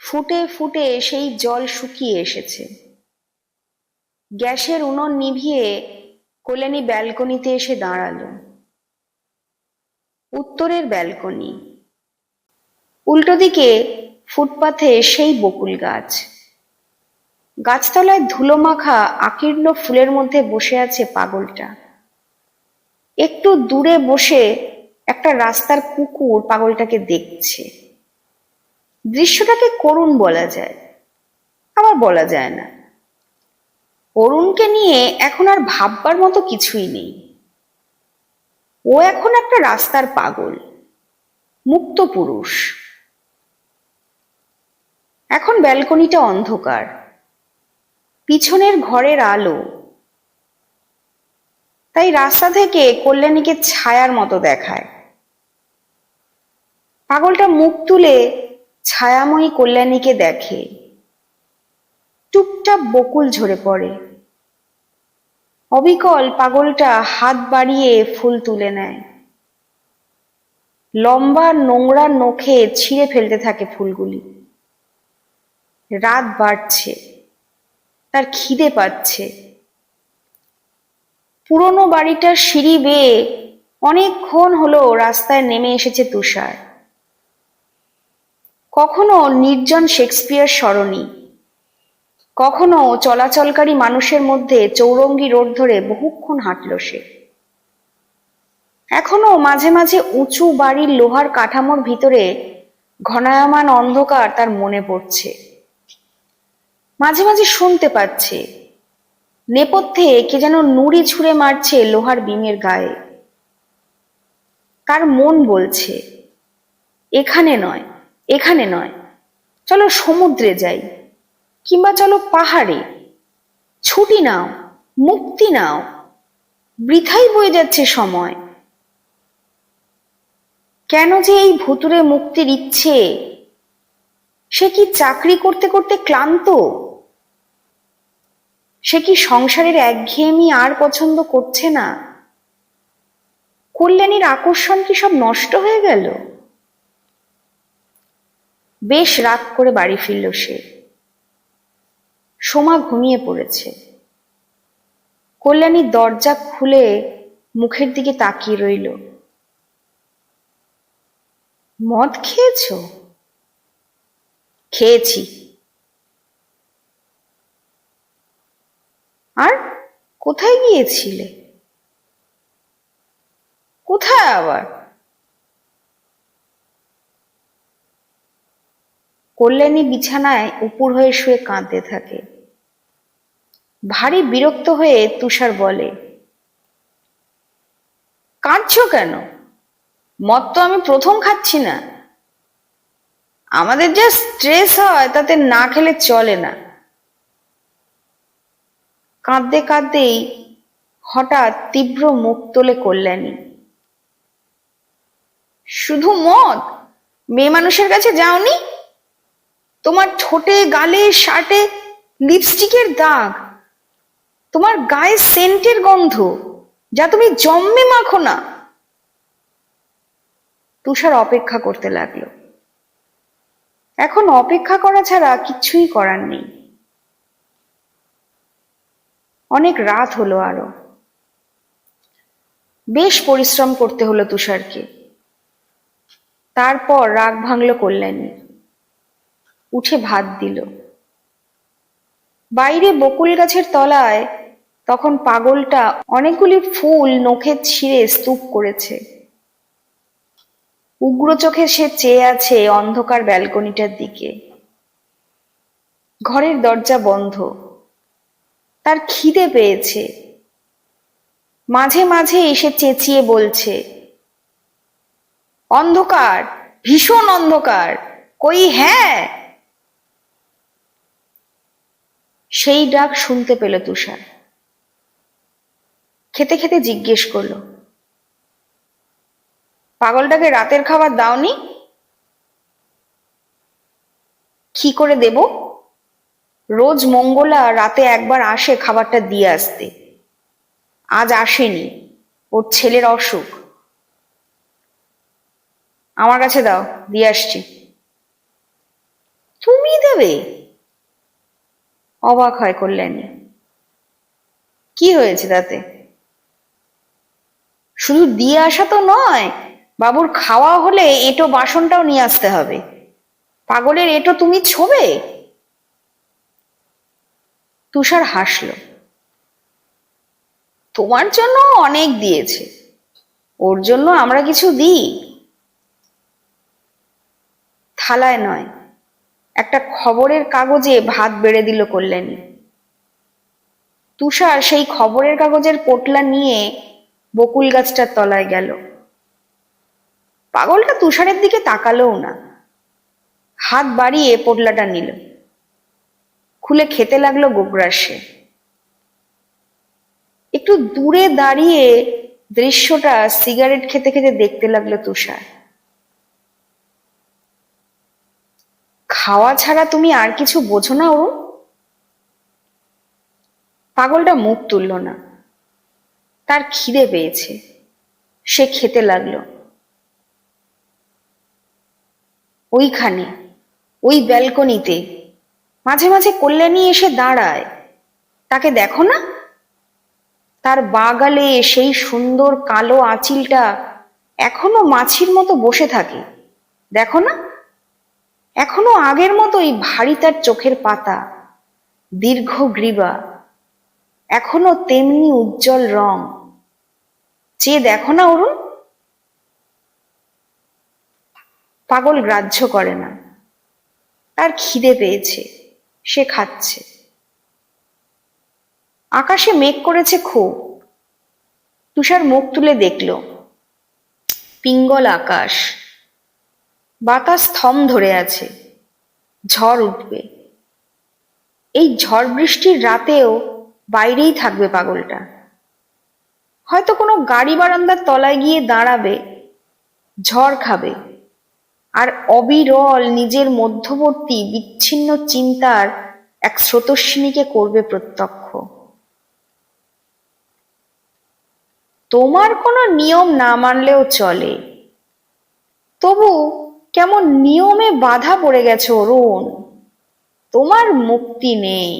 ফুটে ফুটে সেই জল শুকিয়ে এসেছে। গ্যাসের উনুন নিভিয়ে কল্যাণী ব্যালকনিতে এসে দাঁড়ালো। উত্তরের ব্যালকনি, উল্টো দিকে ফুটপাথে সেই বকুল গাছ। গাছতলায় ধুলো মাখা আকীর্ণ ফুলের মধ্যে বসে আছে পাগলটা। একটু দূরে বসে একটা রাস্তার কুকুর পাগলটাকে দেখছে। দৃশ্যটাকে করুণ বলা যায়, আবার বলা যায় না। অরুণকে নিয়ে এখন আর ভাববার মতো কিছুই নেই। ও এখন একটা রাস্তার পাগল, মুক্ত পুরুষ। এখন ব্যালকনিটা অন্ধকার, পিছনের ঘরের আলো, তাই রাস্তা থেকে কল্যাণীকে ছায়ার মতো দেখায়। পাগলটা মুখ তুলে ছায়াময়ী কল্যাণীকে দেখে। টুপটাপ বকুল ঝরে পড়ে। অবিকল পাগলটা হাত বাড়িয়ে ফুল তুলে নেয়। লম্বা নোংরা নখে ছিঁড়ে ফেলতে থাকে ফুলগুলি। রাত বাড়ছে, তার খিদে পাচ্ছে। পুরনো বাড়িটার সিঁড়ি বেয়ে অনেকক্ষণ হলো রাস্তায় নেমে এসেছে তুষার। কখনো নির্জন শেক্সপিয়ার সরণি, কখনো চলাচলকারী মানুষের মধ্যে চৌরঙ্গি রোড ধরে বহুক্ষণ হাঁটল সে। এখনো মাঝে মাঝে উঁচু বাড়ির লোহার কাঠামোর ভিতরে ঘনায়মান অন্ধকার তার মনে পড়ছে। মাঝে মাঝে শুনতে পাচ্ছে নেপথ্যে কে যেন নুড়ি ছুঁড়ে মারছে লোহার বিমের গায়ে। তার মন বলছে, এখানে নয়, এখানে নয়, চলো সমুদ্রে যাই, কিংবা চলো পাহাড়ে। ছুটি নাও, মুক্তি নাও, বৃথাই বয়ে যাচ্ছে সময়। কেন যে এই ভুতুরে মুক্তির ইচ্ছে? সে কি চাকরি করতে করতে ক্লান্ত? সে কি সংসারের একঘেয়েমি আর পছন্দ করছে না? কল্যাণীর আকর্ষণ কি সব নষ্ট হয়ে গেল? বেশ রাত করে বাড়ি ফিরল সে। সোমা ঘুমিয়ে পড়েছে। কল্যাণী দরজা খুলে মুখের দিকে তাকিয়ে রইল। মদ খেয়েছ? খেয়েছি। আর কোথায় গিয়েছিলে? কোথায় আবার? কল্যাণী বিছানায় উপুর হয়ে শুয়ে কাঁদতে থাকে। ভারী বিরক্ত হয়ে তুষার বলে, কাঁদছো কেন? মদ তো আমি প্রথম খাচ্ছি না। আমাদের যা স্ট্রেস হয় তাতে না খেলে চলে না। কাঁদতে কাঁদতেই হঠাৎ তীব্র মুখ তোলে কল্যাণী। শুধু মদ? মেয়ে মানুষের কাছে যাওনি? তোমার ঠোঁটে, গালে, শার্টে লিপস্টিকের দাগ, তোমার গায়ে সেন্টের গন্ধ, যা তুমি জম্মে মাখো না। তুষার অপেক্ষা করতে লাগলো। এখন অপেক্ষা করা ছাড়া কিছুই করার নেই। অনেক রাত হলো আরো। বেশ পরিশ্রম করতে হলো তুষারকে। তারপর রাগ ভাঙল কল্যাণী। উঠে ভাত দিল। বাইরে বকুল গাছের তলায় তখন পাগলটা অনেকগুলি ফুল নখে ছিঁড়ে স্তূপ করেছে। উগ্র চোখে সে চেয়ে আছে অন্ধকার ব্যালকনিটার দিকে। ঘরের দরজা বন্ধ। তার খিদে পেয়েছে। মাঝে মাঝে এসে চেঁচিয়ে বলছে, অন্ধকার, ভীষণ অন্ধকার, কই হ্যাঁ। সেই ডাক শুনতে পেল তুষার। খেতে খেতে জিজ্ঞেস করলো, পাগলটাকে রাতের খাবার দাওনি? কি করে দেব? রোজ মঙ্গলা রাতে একবার আসে খাবারটা দিয়ে আসতে, আজ আসেনি, ওর ছেলের অসুখ। আমার কাছে দাও, দিয়ে আসছি। তুমি দেবে? অবাক হয় কল্যাণী। কি হয়েছে তাতে? শুধু দিয়ে আসা তো নয়, বাবুর খাওয়া হলে এঁটো বাসনটাও নিয়ে আসতে হবে। পাগলের এঁটো তুমি ছোবে? তুষার হাসল। তোমার জন্য অনেক দিয়েছে, ওর জন্য আমরা কিছু দিই? থালায় নয়, একটা খবরের কাগজে ভাত বেড়ে দিল কল্যাণী। তুষার সেই খবরের কাগজের পোটলা নিয়ে বকুল গাছটার তলায় গেল। পাগলটা তুষারের দিকে তাকালোও না, হাত বাড়িয়ে পোটলাটা নিল, খুলে খেতে লাগলো গোগ্রাসে। একটু দূরে দাঁড়িয়ে দৃশ্যটা সিগারেট খেতে খেতে দেখতে লাগলো তুষার। খাওয়া ছাড়া তুমি আর কিছু বোঝো না অরুণ? পাগলটা মুখ তুলল না। তার খিদে পেয়েছে, সে খেতে লাগলো। ওইখানে, ওই ব্যালকনিতে মাঝে মাঝে কল্যাণী এসে দাঁড়ায়, তাকে দেখো না? তার বাগালে সেই সুন্দর কালো আঁচিলটা এখনো মাছির মতো বসে থাকে, দেখো না? এখনো আগের মতোই ভারী তার চোখের পাতা, দীর্ঘ গ্রীবা, এখনো তেমনি উজ্জ্বল রং। চেয়ে দেখো না অরুণ। পাগল গ্রাহ্য করে না, তার খিদে পেয়েছে, সে খাচ্ছে। আকাশে মেঘ করেছে খুব। তুষার মুখ তুলে দেখল, পিঙ্গল আকাশ, বাতাস থম ধরে আছে, ঝড় উঠবে। এই ঝড় বৃষ্টির রাতেও বাইরেই থাকবে পাগলটা। হয়তো কোনো গাড়ি বারান্দার তলায় গিয়ে দাঁড়াবে, ঝড় খাবে, আর অবিরল নিজের মধ্যবর্তী বিচ্ছিন্ন চিন্তার এক স্রোতস্বিনীকে করবে প্রত্যক্ষ। তোমার কোনো নিয়ম না মানলেও চলে, তবু কেমন নিয়মে বাধা পড়ে গেছে অরুণ, তোমার মুক্তি নেই।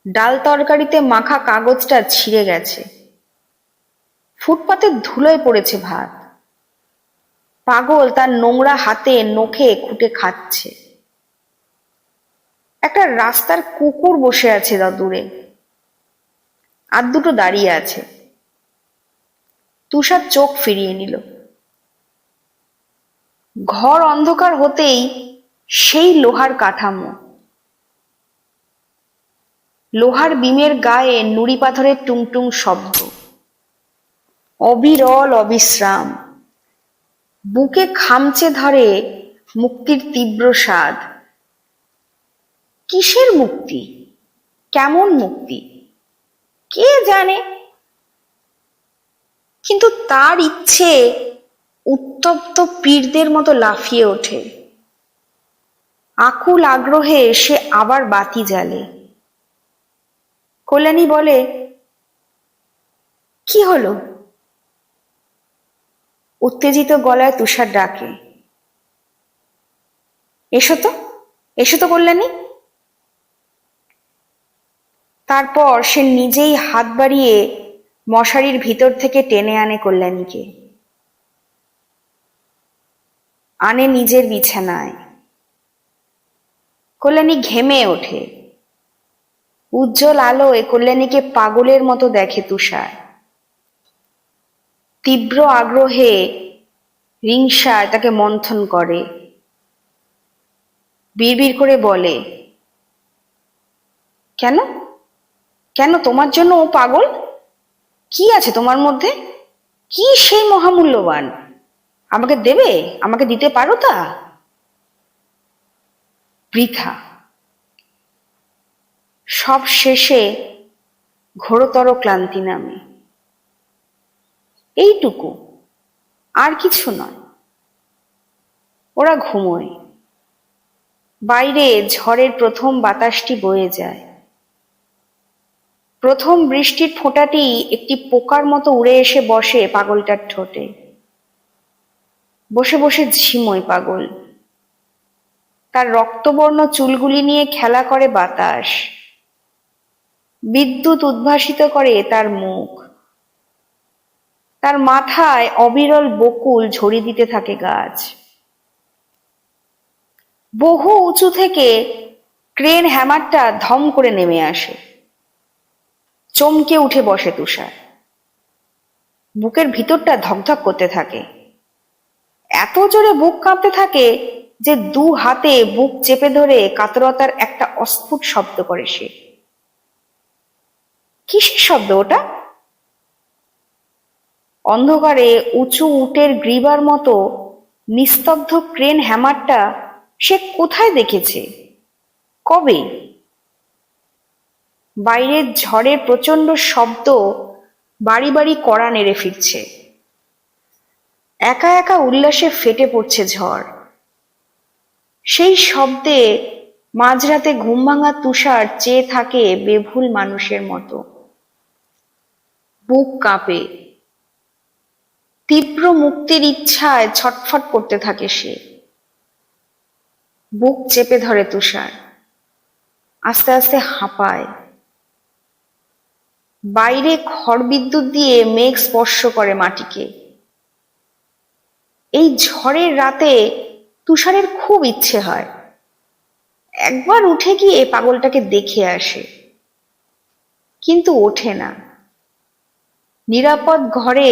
ডাল তরকারিতে মাখা কাগজটা ছিঁড়ে গেছে, ফুটপাতের ধুলোয় পড়েছে ভাত। পাগল তার নোংরা হাতে নখে খুঁটে খাচ্ছে। একটা রাস্তার কুকুর বসে আছে দূরে, আর দুটো দাঁড়িয়ে আছে। তুষার চোখ ফিরিয়ে নিল। ঘর অন্ধকার হতেই সেই লোহার কাঠামো, লোহার বিমের গায়ে নুড়ি পাথরের টুংটুং শব্দ, অবিরল অবিশ্রাম। বুকে খামচে ধরে মুক্তির তীব্র স্বাদ। কিসের মুক্তি? কেমন মুক্তি? কে জানে, কিন্তু তার ইচ্ছে উত্তপ্ত পীরদের মতো লাফিয়ে ওঠে। আকুল আগ্রহে সে আবার বাতি জ্বালে। কল্যাণী বলে, কি হলো? উত্তেজিত গলায় তুষার ডাকে, এসো তো, এসো তো কল্যাণী। তারপর সে নিজেই হাত বাড়িয়ে মশারির ভিতর থেকে টেনে আনে কল্যাণীকে, আনে নিজের বিছানায়। কল্যাণী ঘেমে ওঠে। উজ্জ্বল আলোয় কল্যাণীকে পাগলের মতো দেখে তুষার। তীব্র আগ্রহে হিংসায় তাকে মন্থন করে। বিড়বিড় করে বলে, কেন? কেন তোমার জন্য ও পাগল? কি আছে তোমার মধ্যে? কি সেই মহামূল্যবান? আমাকে দেবে? আমাকে দিতে পারো তা? বৃথা। সব শেষে ঘোরতর ক্লান্তি নামে। এইটুকু, আর কিছু নয়। ওরা ঘুমোয়। বাইরে ঝড়ের প্রথম বাতাসটি বয়ে যায়। প্রথম বৃষ্টির ফোঁটাটি একটি পোকার মতো উড়ে এসে বসে পাগলটার ঠোঁটে। বসে বসে ঝিমোয় পাগল। তার রক্তবর্ণ চুলগুলি নিয়ে খেলা করে বাতাস। বিদ্যুৎ উদ্ভাসিত করে তার মুখ। তার মাথায় অবিরল বকুল ঝড়ি দিতে থাকে গাছ। বহু উঁচু থেকে ক্রেন হ্যামারটা ধম করে নেমে আসে। চমকে উঠে বসে তুষার। বুকের ভিতরটা ধকধক করতে থাকে। এত জোরে বুক কাঁপতে থাকে যে দু হাতে বুক চেপে ধরে কাতরতার একটা অস্ফুট শব্দ করে সে। কিসের শব্দ ওটা? অন্ধকারে উঁচু উটের গ্রীবার মতো নিস্তব্ধ ক্রেন হ্যামারটা সে কোথায় দেখেছে? কবে? বাইরের ঝড়ের প্রচন্ড শব্দ বাড়ি বাড়ি কড়া নেড়ে ফিরছে। একা একা উল্লাসে ফেটে পড়ছে ঝড়। সেই শব্দে মাঝরাতে ঘুম ভাঙা তুষার চেয়ে থাকে বেভুল মানুষের মতো। বুক কাঁপে। তীব্র মুক্তির ইচ্ছায় ছটফট করতে থাকে সে। বুক চেপে ধরে তুষার। আস্তে আস্তে হাঁপায়। বাইরে খড়বিদ্যুৎ দিয়ে মেঘ স্পর্শ করে মাটিকে। এই ঝড়ের রাতে তুষারের খুব ইচ্ছে হয় একবার উঠে গিয়ে পাগলটাকে দেখে আসে, কিন্তু ওঠে না। নিরাপদ ঘরে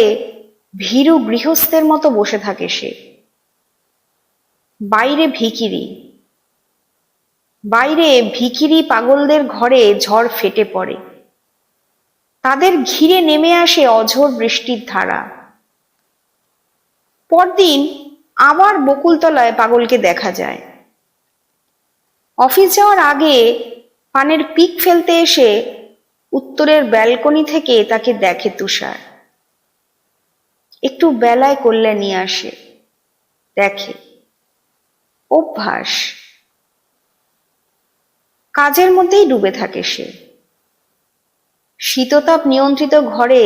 ভীরু গৃহস্থের মতো বসে থাকে সে। বাইরে ভিখিরি পাগলদের ঘরে ঝড় ফেটে পড়ে। তাদের ঘিরে নেমে আসে অঝোর বৃষ্টির ধারা। পরদিন আবার বকুলতলায় পাগলকে দেখা যায়। অফিস যাওয়ার আগে পানের পিক ফেলতে এসে উত্তরের ব্যালকনি থেকে তাকে দেখে তুষার। একটু বেলায় কল্যাণী আসে, দেখে। অভ্যাস। কাজের মধ্যেই ডুবে থাকে সে। শীততাপ নিয়ন্ত্রিত ঘরে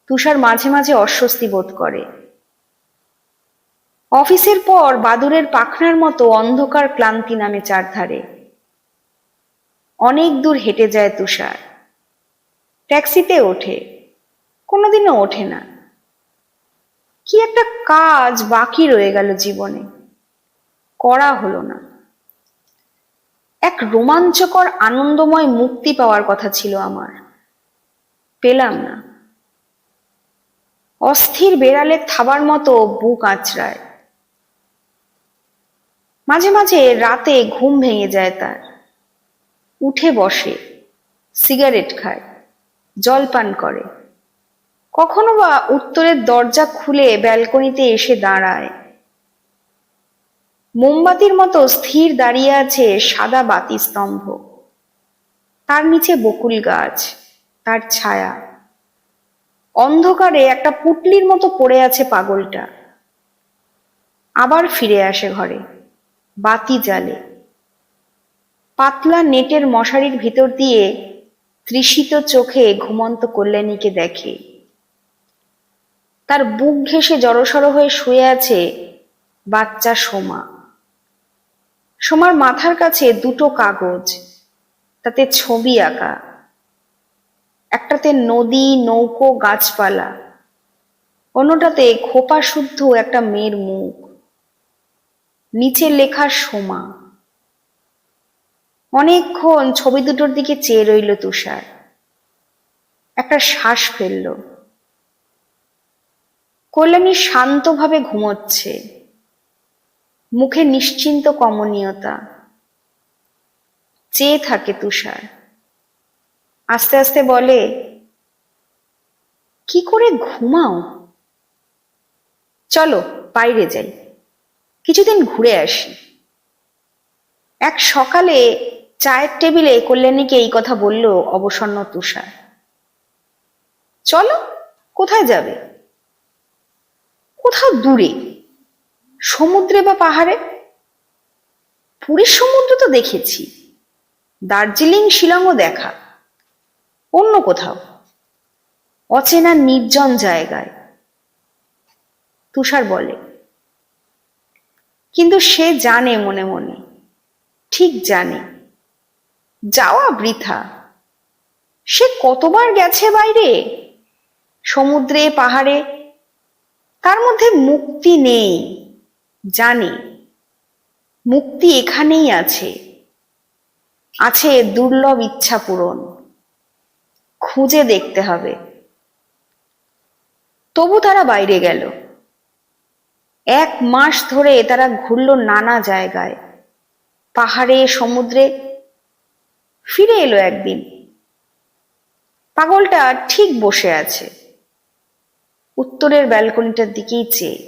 তুষার মাঝে মাঝে অস্বস্তি বোধ করে। অফিসের পর বাদুড়ের পাখনার মতো অন্ধকার ক্লান্তি নামে চারধারে। অনেক দূর হেঁটে যায় তুষার। ট্যাক্সিতে ওঠে, কোনোদিনও ওঠে না। কি একটা কাজ বাকি রয়ে গেল জীবনে, করা হলো না। এক রোমাঞ্চকর আনন্দময় মুক্তি পাওয়ার কথা ছিল আমার, পেলাম না। অস্থির বেড়ালের থাবার মতো বুক আঁচড়ায়। মাঝে মাঝে রাতে ঘুম ভেঙে যায় তার। উঠে বসে, সিগারেট খায়, জল পান করে। কখনো বা উত্তরের দরজা খুলে ব্যালকনিতে এসে দাঁড়ায়। মোমবাতির মতো স্থির দাঁড়িয়ে আছে সাদা বাতি স্তম্ভ। তার নিচে বকুল গাছ, তার ছায়া। অন্ধকারে একটা পুটলির মতো পড়ে আছে পাগলটা। আবার ফিরে আসে ঘরে, বাতি জ্বালে। পাতলা নেটের মশারির ভিতর দিয়ে তৃষিত চোখে ঘুমন্ত কল্যাণীকে দেখে। তার বুক ঘেঁষে জড়সড় হয়ে শুয়ে আছে বাচ্চা সোমা। সোমার মাথার কাছে দুটো কাগজ, তাতে ছবি আঁকা। একটাতে নদী, নৌকো, গাছপালা, অন্যটাতে খোপা শুদ্ধ একটা মেয়ের মুখ। নিচে লেখা সোমা। অনেকক্ষণ ছবি দুটোর দিকে চেয়ে রইল তুষার। একটা শ্বাস ফেলল। কল্যাণী শান্তভাবে ঘুমোচ্ছে, মুখে নিশ্চিন্ত কমনীয়তা। চেয়ে থাকে তুষার। আস্তে আস্তে বলে, কি করে ঘুমাও? চলো বাইরে যাই, কিছুদিন ঘুরে আসি। এক সকালে চায়ের টেবিলে কল্যাণীকে এই কথা বলল অবসন্ন তুষার। চলো, কোথায় যাবে? কোথাও দূরে, সমুদ্রে বা পাহাড়ে। পুরীর সমুদ্র তো দেখেছি, দার্জিলিং শিলংও দেখা। অন্য কোথাও, অচেনা নির্জন জায়গায়। তুষার বলে, কিন্তু সে জানে মনে মনে, ঠিক জানে, যাওয়া বৃথা। সে কতবার গেছে বাইরে, সমুদ্রে পাহাড়ে, তার মধ্যে মুক্তি নেই। জানে মুক্তি এখানেই আছে, আছে দুর্লভ ইচ্ছা পূরণ। খুঁজে দেখতে হবে। তবু তারা বাইরে গেল। 1 মাস ধরে তারা ঘুরল নানা জায়গায়, পাহাড়ে, সমুদ্রে। ফিরে এলো একদিন। পাগলটা ঠিক বসে আছে, উত্তরের ব্যালকনিটার দিকেই চেয়ে।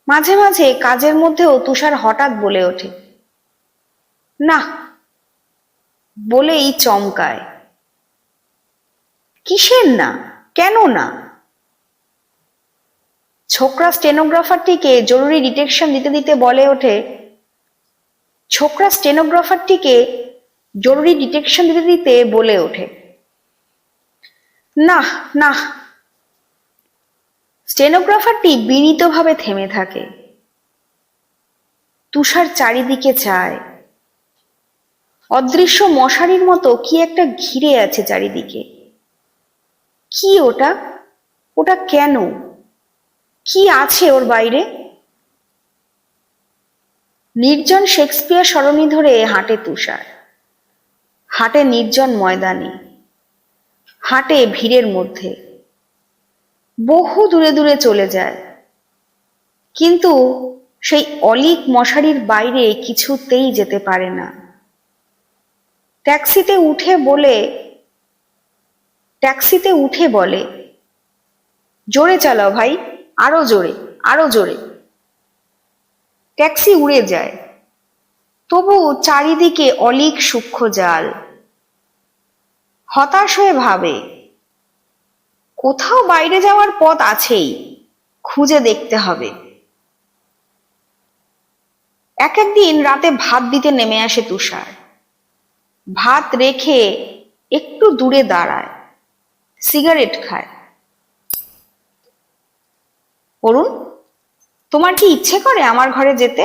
মাঝে মাঝে কাজের মধ্যেও তুষার হঠাৎ বলে ওঠে, না, বলেই চমকায়। কিসের না, কেন না? ছোকরা স্টেনোগ্রাফারটিকে জরুরি ডিটেকশন দিতে দিতে বলে ওঠে, ছোকরা স্টেনোগ্রাফারটিকে জরুরি ডিটেকশন দিতে দিতে বলে ওঠে, না না। স্টেনোগ্রাফারটি বিনীতভাবে থেমে থাকে। তুষার চারিদিকে চায়। অদৃশ্য মশারির মতো কি একটা ঘিরে আছে চারিদিকে। কি ওটা? ওটা কেন? কি আছে ওর বাইরে? নির্জন শেক্সপিয়ার সরণি ধরে হাঁটে তুষার। হাঁটে নির্জন ময়দানে, হাঁটে ভিড়ের মধ্যে, বহু দূরে দূরে চলে যায়। কিন্তু সেই অলীক মশারির বাইরে কিছুতেই যেতে পারে না। ট্যাক্সিতে উঠে বলে, জোরে চালাও ভাই, আরো জোরে, আরো জোরে। ট্যাক্সি উড়ে যায়। তবু চারিদিকে অলীক সূক্ষ্ম জাল। হতাশ হয়ে ভাবে, কোথাও বাইরে যাওয়ার পথ আছেই, খুঁজে দেখতে হবে। একদিন রাতে ভাত দিতে নেমে আসে তুষার। ভাত রেখে একটু দূরে দাঁড়ায়, সিগারেট খায়। অরুণ, তোমার কি ইচ্ছে করে আমার ঘরে যেতে?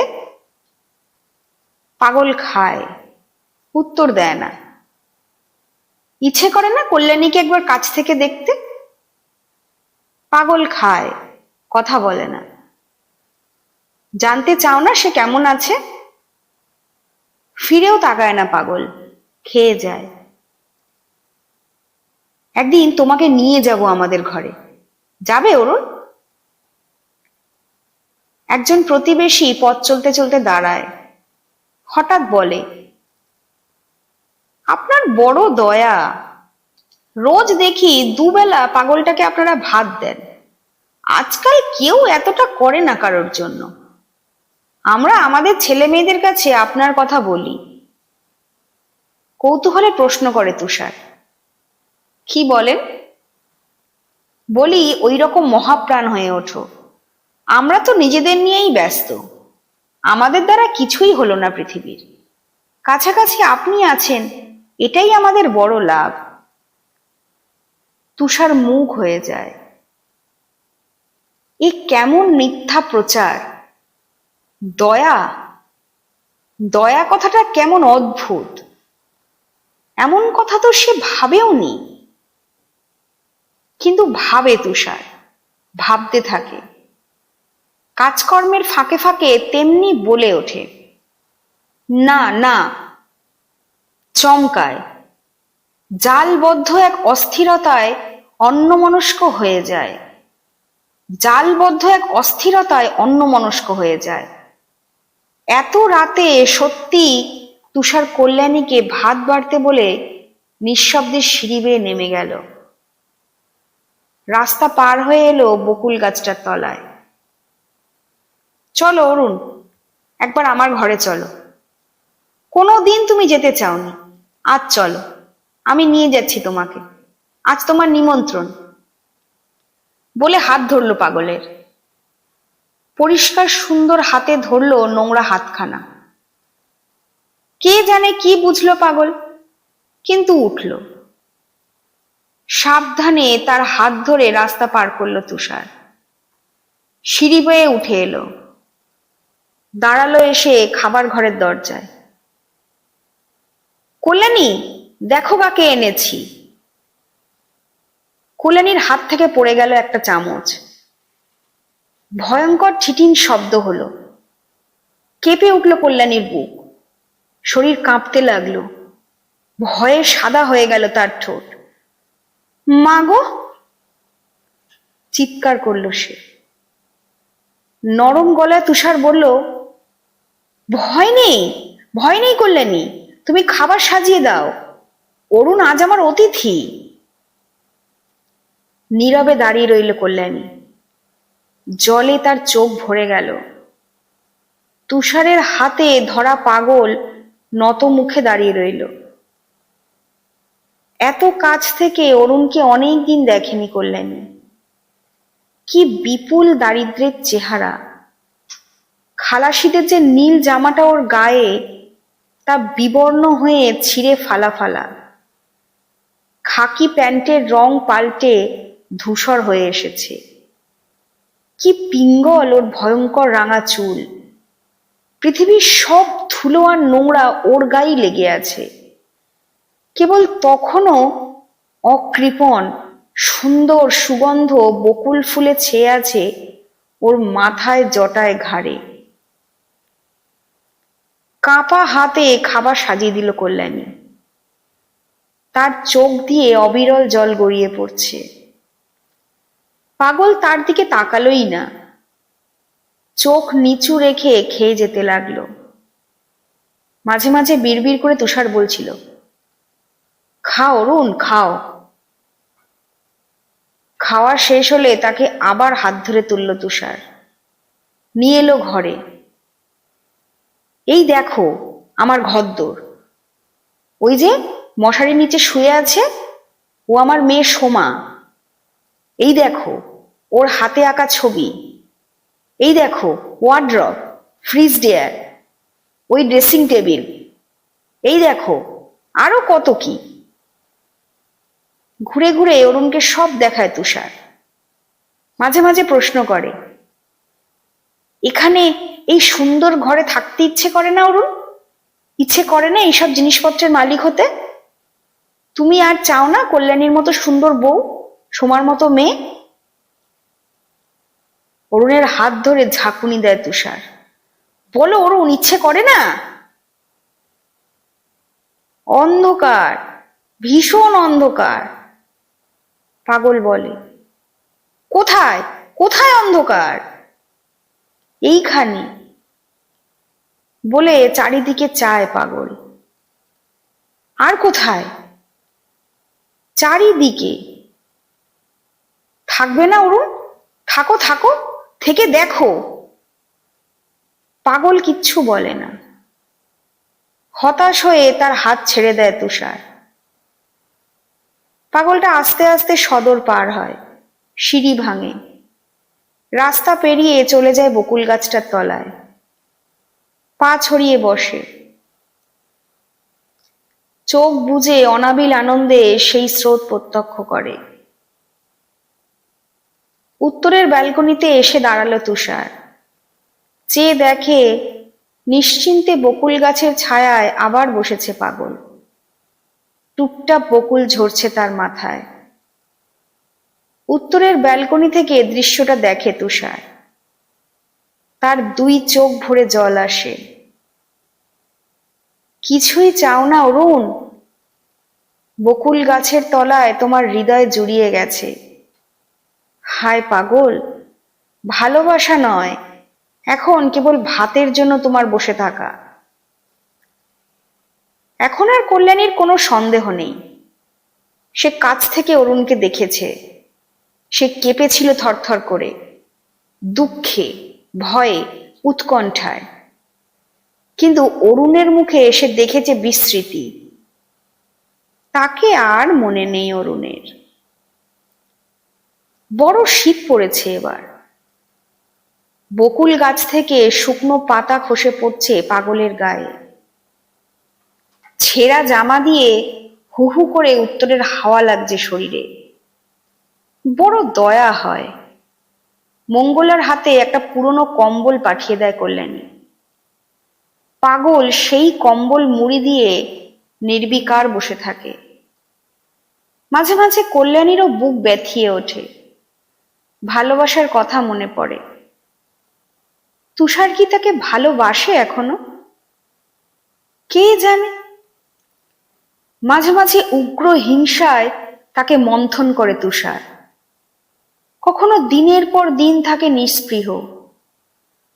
পাগল খায়, উত্তর দেয় না। ইচ্ছে করে না কল্যাণীকে একবার কাছ থেকে দেখতে? পাগল খায়, কথা বলে না। জানতে চাও না সে কেমন আছে? ফিরেও তাকায় না পাগল, খেয়ে যায়। একদিন তোমাকে নিয়ে যাব আমাদের ঘরে, যাবে অরুণ? একজন প্রতিবেশী পথ চলতে চলতে দাঁড়ায়। হঠাৎ বলে, আপনার বড় দয়া, রোজ দেখি দুবেলা পাগলটাকে আপনারা ভাত দেন। আজকাল কেউ এতটা করে না কারোর জন্য। আমরা আমাদের ছেলে মেয়েদের কাছে আপনার কথা বলি। কৌতূহলে প্রশ্ন করে তুষার, কি বলেন? বলি, ওই রকম মহাপ্রাণ হয়ে ওঠো। আমরা তো নিজেদের নিয়েই ব্যস্ত, আমাদের দ্বারা কিছুই হলো না পৃথিবীর। কাছাকাছি আপনি আছেন, এটাই আমাদের বড় লাভ। তুষার মুখ হয়ে যায়। এ কেমন মিথ্যা প্রচার! দয়া, দয়া কথাটা কেমন অদ্ভুত! এমন কথা তো সে ভাবেও নি। কিন্তু ভাবে তুষার, ভাবতে থাকে। কাজকর্মের ফাঁকে ফাঁকে তেমনি বলে ওঠে, না না। চমকায়। জালবদ্ধ এক অস্থিরতায় অন্যমনস্ক হয়ে যায়। জালবদ্ধ এক অস্থিরতায় অন্যমনস্ক হয়ে যায়। এত রাতে সত্যি তুষার কল্যাণীকে ভাত বাড়তে বলে নিঃশব্দে সিঁড়ি বেয়ে নেমে গেল। রাস্তা পার হয়ে এলো বকুল গাছটার তলায়। চলো অরুণ, একবার আমার ঘরে চলো। কোনো দিন তুমি যেতে চাওনি, আজ চলো, আমি নিয়ে যাচ্ছি তোমাকে, আজ তোমার নিমন্ত্রণ। বলে হাত ধরলো পাগলের। পরিষ্কার সুন্দর হাতে ধরলো নোংরা হাতখানা। কে জানে কি বুঝলো পাগল, কিন্তু উঠল। সাবধানে তার হাত ধরে রাস্তা পার করলো তুষার। সিঁড়ি বেয়ে উঠে এলো, দাঁড়ালো এসে খাবার ঘরের দরজায়। কল্যাণী, দেখো কাকে এনেছি। কল্যাণীর হাত থেকে পড়ে গেল একটা চামচ। ভয়ঙ্কর ছিটিন শব্দ হলো। কেঁপে উঠল কল্যাণীর বুক, শরীর কাঁপতে লাগলো। ভয়ে সাদা হয়ে গেল তার ঠোঁট। মা গো, চিৎকার করলো সে। নরম গলায় তুষার বলল, ভয় নেই, ভয় নেই কল্যাণী, তুমি খাবার সাজিয়ে দাও, অরুণ আজ আমার অতিথি। নীরবে দাঁড়িয়ে রইল কল্যাণী। জলে তার চোখ ভরে গেল। তুষারের হাতে ধরা পাগল নত মুখে দাঁড়িয়ে রইল। এত কাছ থেকে অরুণকে অনেক দিন দেখেনি কল্যাণী। কি বিপুল দারিদ্র্যের চেহারা! খালাসিদের যে নীল জামাটা ওর গায়ে, তা বিবর্ণ হয়ে ছিঁড়ে ফালা ফালা। খাকি প্যান্টের রং পাল্টে ধূসর হয়ে এসেছে। কি পিঙ্গল ওর ভয়ঙ্কর রাঙা চুল! পৃথিবীর সব ধুলো আর নোংরা ওর গায়েই লেগে আছে। কেবল তখনও অকৃপণ সুন্দর সুগন্ধ বকুল ফুলে ছেয়ে আছে ওর মাথায়, জটায়, ঘাড়ে। কাঁপা হাতে খাবার সাজিয়ে দিল কল্যাণী। তার চোখ দিয়ে অবিরল জল গড়িয়ে পড়ছে। পাগল তার দিকে তাকালোই না, চোখ নিচু রেখে খেয়ে যেতে লাগলো। মাঝে মাঝে বিড়বিড় করে তুষার বলছিল, খাও অরুণ, খাও। খাওয়া শেষ হলে তাকে আবার হাত ধরে তুলল তুষার, নিয়ে এলো ঘরে। এই দেখো আমার ঘরদোর, ওই যে মশারির নিচে শুয়ে আছে, ও আমার মেয়ে সোমা। এই দেখো ওর হাতে আঁকা ছবি। এই দেখো ওয়ার্ড্রব, ফ্রিজ ড্রয়ার, ওই ড্রেসিং টেবিল। এই দেখো আরো কত কি। ঘুরে ঘুরে অরুণকে সব দেখায় তুষার। মাঝে মাঝে প্রশ্ন করে, এখানে এই সুন্দর ঘরে থাকতে ইচ্ছে করে না অরুণ? ইচ্ছে করে না এইসব জিনিসপত্রের মালিক হতে? তুমি আর চাও না কল্যাণীর মতো সুন্দর বউ, সোমার মতো মেয়ে? অরুণের হাত ধরে ঝাঁকুনি দেয় তুষার। বলো অরুণ, ইচ্ছে করে না? অন্ধকার, ভীষণ অন্ধকার। পাগল বলে, কোথায় কোথায় অন্ধকার? এইখানে। বলে চারিদিকে চায় পাগল। আর কোথায়? চারিদিকে। থাকবে না অরুণ? থাকো থাকো, থেকে দেখো। পাগল কিচ্ছু বলে না। হতাশ হয়ে তার হাত ছেড়ে দেয় তুষার। পাগলটা আস্তে আস্তে সদর পার হয়, সিঁড়ি ভাঙে, রাস্তা পেরিয়ে চলে যায় বকুল গাছটার তলায়। পা ছড়িয়ে বসে, চোখ বুজে অনাবিল আনন্দে সেই স্রোত প্রত্যক্ষ করে। উত্তরের ব্যালকনিতে এসে দাঁড়ালো তুষার। চেয়ে দেখে নিশ্চিন্তে বকুল গাছের ছায়ায় আবার বসেছে পাগল। টুপটাপ বকুল ঝরছে তার মাথায়। উত্তরের ব্যালকনি থেকে দৃশ্যটা দেখে তুষার। তার দুই চোখ ভরে জল আসে। কিছুই চাও না অরুণ? বকুল গাছের তলায় তোমার হৃদয় জুড়িয়ে গেছে। হায় পাগল, ভালোবাসা নয়, এখন কেবল ভাতের জন্য তোমার বসে থাকা। এখন আর কল্যাণীর কোনো সন্দেহ নেই। সে কাছ থেকে অরুণকে দেখেছে। সে কেঁপেছিল থরথর করে, দুঃখে, ভয়ে, উৎকণ্ঠায়। কিন্তু অরুণের মুখে সে দেখেছে বিস্মৃতি। তাকে আর মনে নেই অরুণের। বড় শীত পড়েছে এবার। বকুল গাছ থেকে শুকনো পাতা খসে পড়ছে পাগলের গায়ে। ছেঁড়া জামা দিয়ে হু হু করে উত্তরের হাওয়া লাগছে শরীরে। বড় দয়া হয়। মঙ্গলার হাতে একটা পুরনো কম্বল পাঠিয়ে দেয় কল্যাণী। পাগল সেই কম্বল মুড়ি দিয়ে নির্বিকার বসে থাকে। মাঝে মাঝে কল্যাণীরও বুক ব্যথিয়ে ওঠে। ভালোবাসার কথা মনে পড়ে। তুষার কি তাকে ভালোবাসে এখনো? কে জানে। মাঝে মাঝে উগ্র হিংসায় তাকে মন্থন করে তুষার। কখনো দিনের পর দিন থাকে নিস্পৃহ।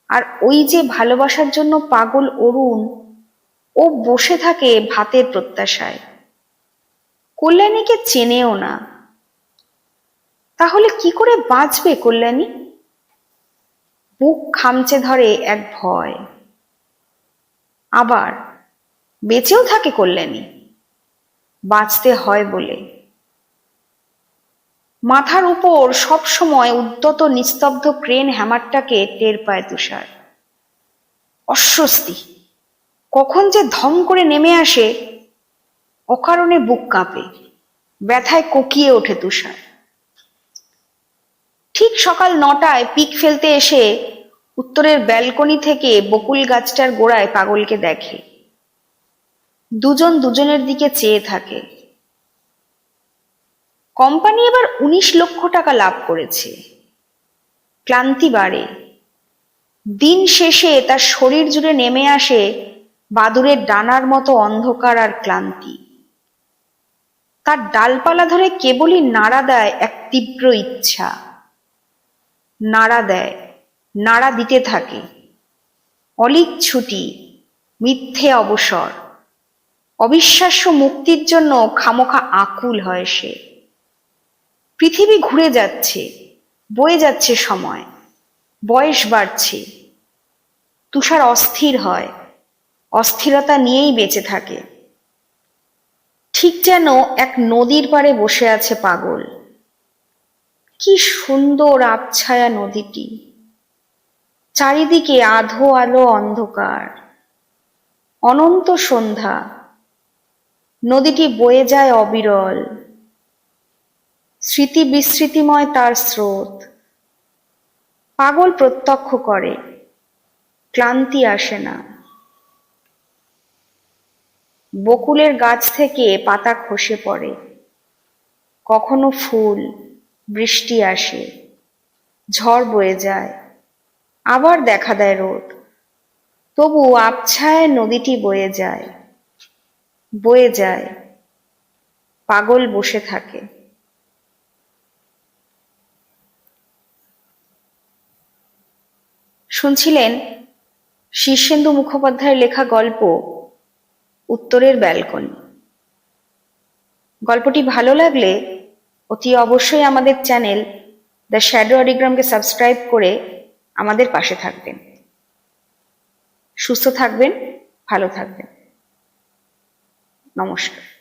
আর ওই যে ভালোবাসার জন্য পাগল অরুণ, ও বসে থাকে ভাতের প্রত্যাশায়। কল্যাণীকে চেনেও না। তাহলে কি করে বাঁচবে কল্যাণী? বুক খামচে ধরে এক ভয়। আবার বেঁচেও থাকে কল্যাণী, বাঁচতে হয় বলে। মাথার উপর সব সময় উদ্যত নিস্তব্ধ ক্রেন হ্যামারটাকে টের পায় তুষার। অস্বস্তি কখন যে ধম করে নেমে আসে, অকারণে বুক কাঁপে, ব্যথায় কোকিয়ে ওঠে তুষার। ঠিক সকাল 9টায় পিক ফেলতে এসে উত্তরের ব্যালকনি থেকে বকুল গাছটার গোড়ায় পাগলকে দেখে। দুজন দুজনের দিকে চেয়ে থাকে। কোম্পানি এবার 19 লক্ষ টাকা লাভ করেছে। ক্লান্তি বাড়ে। দিন শেষে তার শরীর জুড়ে নেমে আসে বাদুড়ের ডানার মতো অন্ধকার আর ক্লান্তি। তার ডালপালা ধরে কেবলই নাড়া দেয় এক তীব্র ইচ্ছা। নাড়া দেয়, নাড়া দিতে থাকে। অলিক ছুটি, মিথ্যে অবসর, অবিশ্বাস্য মুক্তির জন্য খামোখা আকুল হয় সে। পৃথিবী ঘুরে যাচ্ছে, বয়ে যাচ্ছে সময়, বয়স বাড়ছে। তুষার অস্থির হয়, অস্থিরতা নিয়েই বেঁচে থাকে। ঠিক যেন এক নদীর পাড়ে বসে আছে পাগল। কি সুন্দর আবছায়া নদীটি। চারিদিকে আধো আলো অন্ধকার, অনন্ত সন্ধ্যা। নদীটি বয়ে যায় অবিরল। স্মৃতি বিস্মৃতিময় তার স্রোত। পাগল প্রত্যক্ষ করে, ক্লান্তি আসে না। বকুলের গাছ থেকে পাতা খসে পড়ে। কখনো ফুল, বৃষ্টি আসে, ঝড় বয়ে যায়, আবার দেখা দেয় রোদ। তবু আবছায় নদীটি বয়ে যায়, বয়ে যায়। পাগল বসে থাকে। শুনছিলেন শীর্ষেন্দু মুখোপাধ্যায়ের লেখা গল্প উত্তরের ব্যালকনি। গল্পটি ভালো লাগলে অতি অবশ্যই আমাদের চ্যানেল দ্য শ্যাডো অডিগ্রামকে সাবস্ক্রাইব করে আমাদের পাশে থাকবেন। সুস্থ থাকবেন, ভালো থাকবেন। নমস্কার।